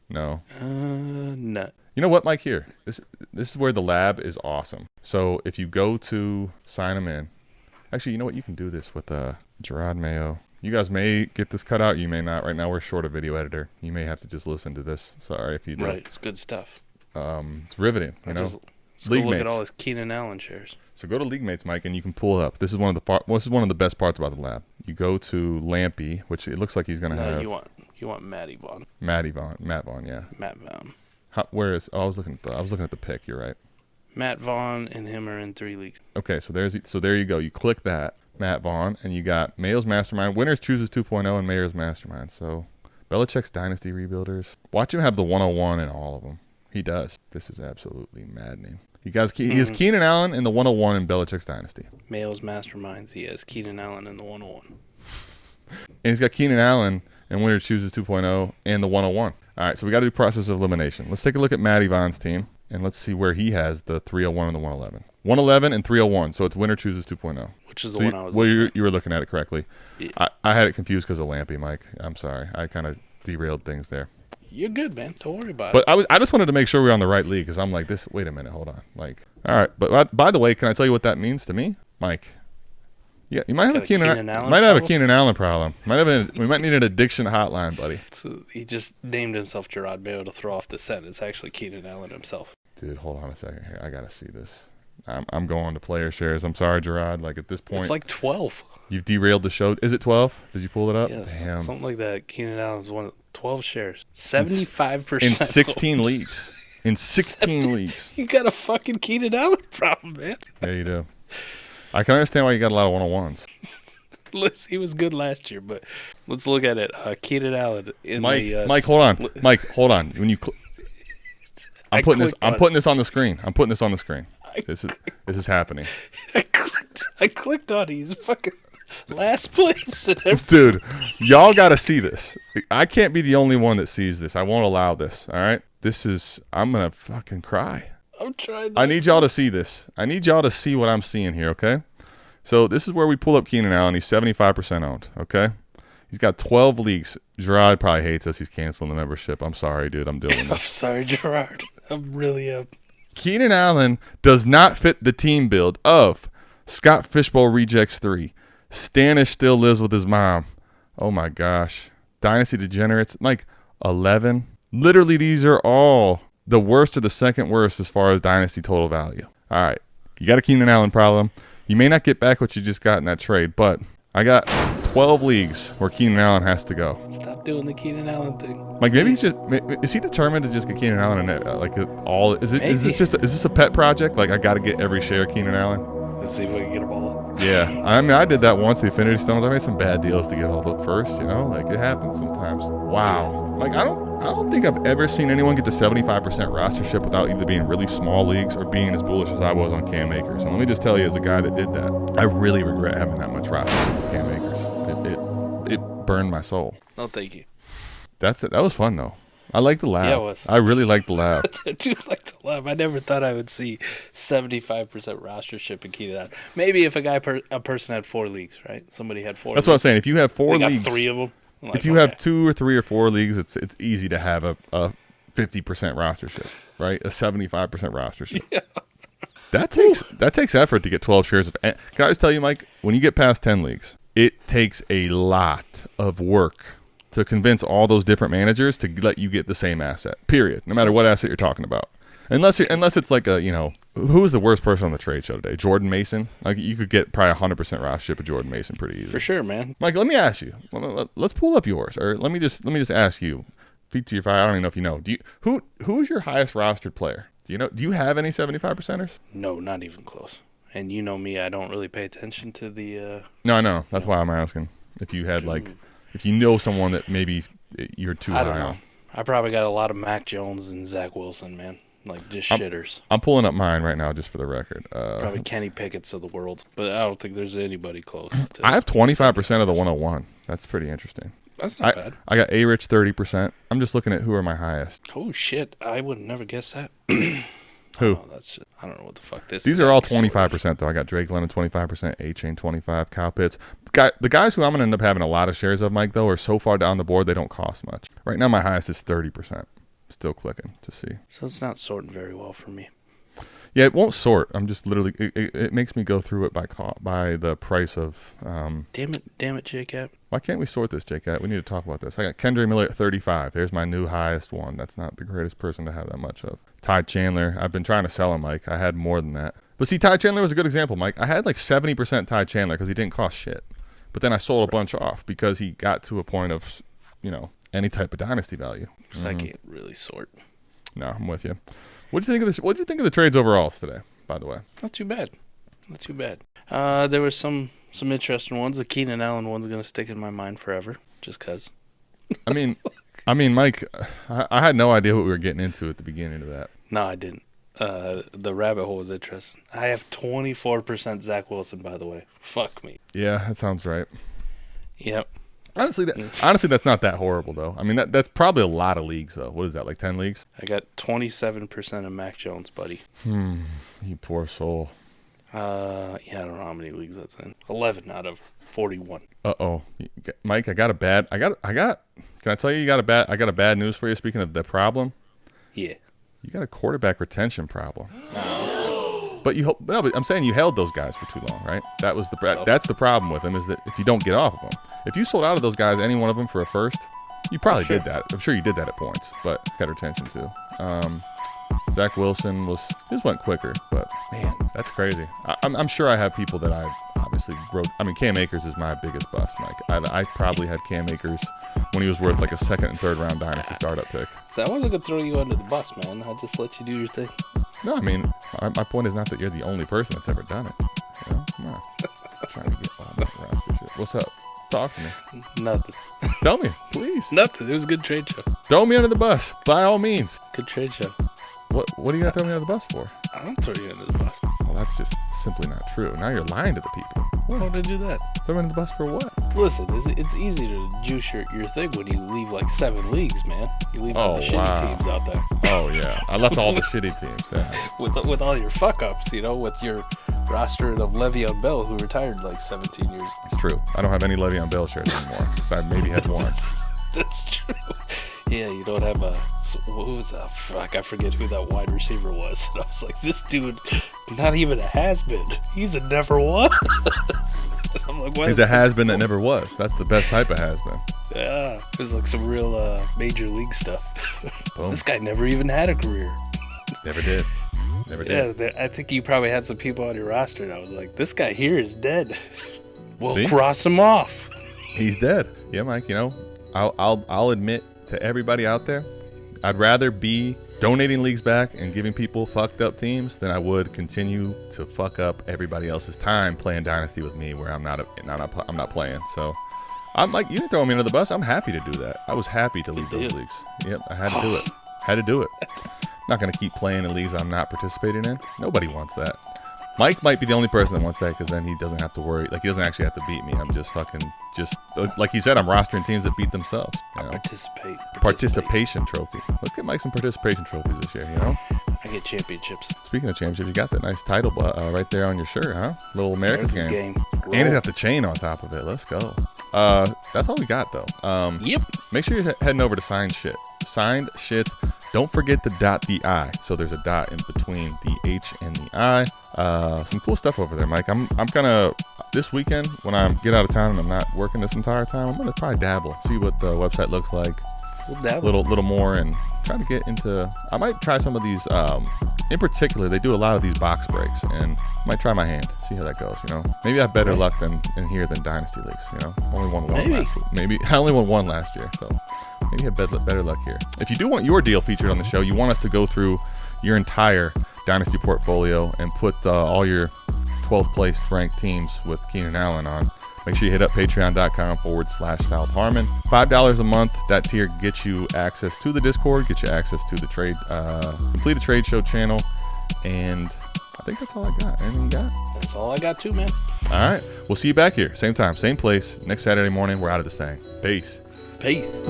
No.
No.
You know what, Mike? Here, this is where the lab is awesome. So if you go to sign him in, actually, you know what? You can do this with Gerard Mayo. You guys may get this cut out. You may not. Right now, we're short a video editor. You may have to just listen to this. Sorry if you do.
Right, it's good stuff.
It's riveting.
Just go look at all his Keenan Allen shares.
So go to League Mates, Mike, and you can pull it up. This is one of the best parts about the lab. You go to Lampy, which it looks like he's going to have.
You want You want Matt Vaughn.
Matt Vaughn, yeah.
Matt Vaughn.
Where is? Oh, I was looking at the pick. You're right.
Matt Vaughn and him are in 3 leagues.
Okay, so there you go. You click that, Matt Vaughn, and you got Mayo's Mastermind. Winners chooses 2.0 and Mayor's Mastermind. So Belichick's Dynasty Rebuilders. Watch him have the 101 in all of them. He does. This is absolutely maddening. He has Keenan Allen in the 101 in Belichick's Dynasty.
Mayo's Masterminds. He has Keenan Allen in the 101.
And he's got Keenan Allen and Winners chooses 2.0 and the 101. All right, so we got to do process of elimination. Let's take a look at Matty Vaughn's team, and let's see where he has the 301 and the 111. 111 and 301, so it's winner chooses 2.0.
Which is the one I was
looking
looking
at. You were looking at it correctly.
Yeah.
I had it confused because of Lampy, Mike. I'm sorry. I kind of derailed things there.
You're good, man. Don't worry about it.
But I just wanted to make sure we were on the right league because I'm like, wait a minute, hold on. Like, all right. But by the way, can I tell you what that means to me? Mike. Yeah, you might have a Keenan Allen problem. We might need an addiction hotline, buddy.
So he just named himself Gerard Mayo to throw off the scent. It's actually Keenan Allen himself.
Dude, hold on a second here. I gotta see this. I'm going to player shares. I'm sorry, Gerard. Like at this point,
It's like 12.
you've derailed the show. Is it 12? Did you pull it up?
Yes,
Damn.
something like that. Keenan Allen's one of 12 shares. 75%.
In 16 leagues. In 16 leagues.
You got a fucking Keenan Allen problem, man.
Yeah, you do. I can understand why you got a lot of 101s.
Listen, he was good last year, but let's look at it. Keenan Allen in
Mike, hold on. Mike, hold on. When you, I'm putting this on the screen. This is happening.
I clicked on it. He's fucking last place.
Dude, y'all got to see this. I can't be the only one that sees this. I won't allow this. All right. I'm gonna fucking cry.
I'm trying.
I need y'all to see this. I need y'all to see what I'm seeing here, okay? So this is where we pull up Keenan Allen. He's 75% owned, okay? He's got 12 leagues. Gerard probably hates us. He's canceling the membership. I'm sorry, dude. I'm doing
I'm
this.
sorry, Gerard. I'm really
Keenan Allen does not fit the team build of Scott Fishbowl Rejects 3. Stanish still lives with his mom. Oh, my gosh. Dynasty Degenerates, like 11. Literally, these are all the worst or the second worst as far as Dynasty total value. All right. You got a Keenan Allen problem. You may not get back what you just got in that trade, but I got 12 leagues where Keenan Allen has to go.
Stop doing the Keenan Allen thing.
Like maybe is he determined to just get Keenan Allen in it? Is this a pet project? Like I got to get every share of Keenan Allen.
Let's see if we can get them all.
Yeah, I mean I did that once. The Infinity Stones. I made some bad deals to get all the first. You know, like it happens sometimes. Wow. Like I don't think I've ever seen anyone get to 75% rostership without either being really small leagues or being as bullish as I was on Cam Akers. And let me just tell you, as a guy that did that, I really regret having that much rostership with Cam Akers. It burned my soul.
No, thank you.
That's it. That was fun though. I like the laugh.
Yeah, it was.
I really like the laugh.
I do like the laugh. I never thought I would see 75% rostership in Keenan Allen. Maybe if a person had 4 leagues, right? Somebody had 4.
That's what I'm saying. If you have 4
they
leagues,
got 3 of them.
If you have 2 or 3 or 4 leagues, it's easy to have a 50% rostership, right? A 75% rostership.
Yeah.
That takes effort to get 12 shares of. Can I just tell you, Mike? When you get past 10 leagues, it takes a lot of work to convince all those different managers to let you get the same asset. Period. No matter what asset you're talking about. Unless it's like who was the worst person on the trade show today? Jordan Mason. Like you could get probably 100% rostership of Jordan Mason pretty easily.
For sure, man.
Mike, let me ask you. Let's pull up yours, or let me just ask you. Feet to your fire. I don't even know if you know. Who is your highest rostered player? Do you know? Do you have any 75%ers?
No, not even close. And you know me, I don't really pay attention to the.
No, I know. That's why I'm asking. If you had if you know someone that maybe you're too high
I don't know.
on.
I probably got a lot of Mac Jones and Zach Wilson, man. Like just shitters.
I'm pulling up mine right now just for the record.
Probably Kenny Pickett's of the world, but I don't think there's anybody close.
I have 25% of the 101. That's pretty interesting.
That's not bad.
I got A-Rich 30%. I'm just looking at who are my highest.
Oh shit! I would never guess that.
Who?
Oh, that's just, I don't know what the fuck this.
These are all 25% though. I got Drake London 25%, A-Chain 25, Kyle Pitts. The guys who I'm gonna end up having a lot of shares of, Mike, though, are so far down the board they don't cost much. Right now, my highest is 30%. Still clicking to see.
So it's not sorting very well for me.
Yeah, it won't sort. I'm just literally. It makes me go through it by the price of.
Damn it, J-Cap.
Why can't we sort this, J-Cat? We need to talk about this. I got Kendra Miller at 35. There's my new highest one. That's not the greatest person to have that much of. Ty Chandler. I've been trying to sell him, Mike. I had more than that. But see, Ty Chandler was a good example, Mike. I had like 70% Ty Chandler because he didn't cost shit. But then I sold a bunch off because he got to a point of, any type of dynasty value.
'Cause I can't really sort.
No, I'm with you. What do you think of this? What do you think of the trades overall today? By the way,
Not too bad. Not too bad. There was some interesting ones. The Keenan Allen one's gonna stick in my mind forever, just 'cause.
I mean, Mike, I had no idea what we were getting into at the beginning of that.
No, I didn't. The rabbit hole was interesting. I have 24% Zach Wilson, by the way. Fuck me.
Yeah, that sounds right.
Yep.
Honestly, that's not that horrible though. I mean, that's probably a lot of leagues though. What is that, like 10 leagues?
I got 27% of Mac Jones, buddy.
You poor soul.
Yeah, I don't know how many leagues that's in. 11 out of 41.
Uh-oh. Mike, I got. Can I tell you I got a bad news for you. Speaking of the problem,
Yeah.
you got a quarterback retention problem. But I'm saying you held those guys for too long, right? That's the problem with them, is that if you don't get off of them, if you sold out of those guys, any one of them for a first, you probably did that. I'm sure you did that at points, but got retention too. Zach Wilson his went quicker, but man, that's crazy. I'm sure I have people that I obviously wrote. I mean, Cam Akers is my biggest bust, Mike. I probably had Cam Akers when he was worth like a second and third round dynasty startup pick.
So I wasn't going to throw you under the bus, man. I just let you do your thing.
No, I mean, my point is not that you're the only person that's ever done it. You know? Come on. I'm trying to get all that roster shit. What's up? Talk to me.
Nothing.
Tell me, please.
Nothing. It was a good trade show.
Throw me under the bus, by all means.
Good trade show.
What are you going to throw me under the bus for?
I don't throw you under the bus.
Well, that's just simply not true. Now you're lying to the people.
Why would I do that?
Throw me under the bus for what?
Listen, it's easy to juice your thing when you leave like 7 leagues, man. You leave all the shitty
wow.
teams out there.
Oh, yeah. I left all the shitty teams. Yeah.
With all your fuck-ups, with your roster of Le'Veon Bell, who retired like 17 years.
It's true. I don't have any Le'Veon Bell shirts anymore. So I maybe had one.
That's true. Yeah, you don't have who was that? Fuck, I forget who that wide receiver was. And I was like, this dude, not even a has-been. He's a never was. I'm like,
He's a has-been that never was. That's the best type of has-been.
Yeah, it was like some real major league stuff.
Boom.
This guy never even had a career.
Never did. Never did.
Yeah, I think you probably had some people on your roster, and I was like, this guy here is dead. We'll
See?
cross him off.
He's dead. Yeah, Mike, I'll admit to everybody out there, I'd rather be donating leagues back and giving people fucked up teams than I would continue to fuck up everybody else's time playing Dynasty with me where I'm not playing. So I'm like, you didn't throw me under the bus. I'm happy to do that. I was happy to leave those leagues. Yep, I had to do it. Had to do it. Not going to keep playing in leagues I'm not participating in. Nobody wants that. Mike might be the only person that wants that because then he doesn't have to worry. Like, he doesn't actually have to beat me. I'm just like he said, I'm rostering teams that beat themselves. Participation trophy. Let's get Mike some participation trophies this year,
I get championships.
Speaking of championships, you got that nice title right there on your shirt, huh? Little America's game.
Roll.
And he's got the chain on top of it. Let's go. That's all we got, though.
Yep.
Make sure you're heading over to Signed Shit. Signed Shit. Don't forget the .vi. So there's a dot in between the H and the I. Some cool stuff over there, Mike. I'm gonna this weekend when I get out of town and I'm not working this entire time, I'm gonna probably dabble, see what the website looks like, a little more, and try to get into. I might try some of these. In particular, they do a lot of these box breaks, and might try my hand, see how that goes. Maybe I have better luck in here than Dynasty leagues. Only won one last week. Maybe I only won one last year, so maybe I have better luck here. If you do want your deal featured on the show, you want us to go through your entire Dynasty portfolio and put all your 12th place ranked teams with Keenan Allen on, make sure you hit up patreon.com/South Harmon. $5 a month. That tier gets you access to the Discord, gets you access to the completed trade show channel, and I think that's all I got. Anything you got?
That's all I got too, man.
All right. We'll see you back here. Same time, same place. Next Saturday morning, we're out of this thing. Peace.
Peace.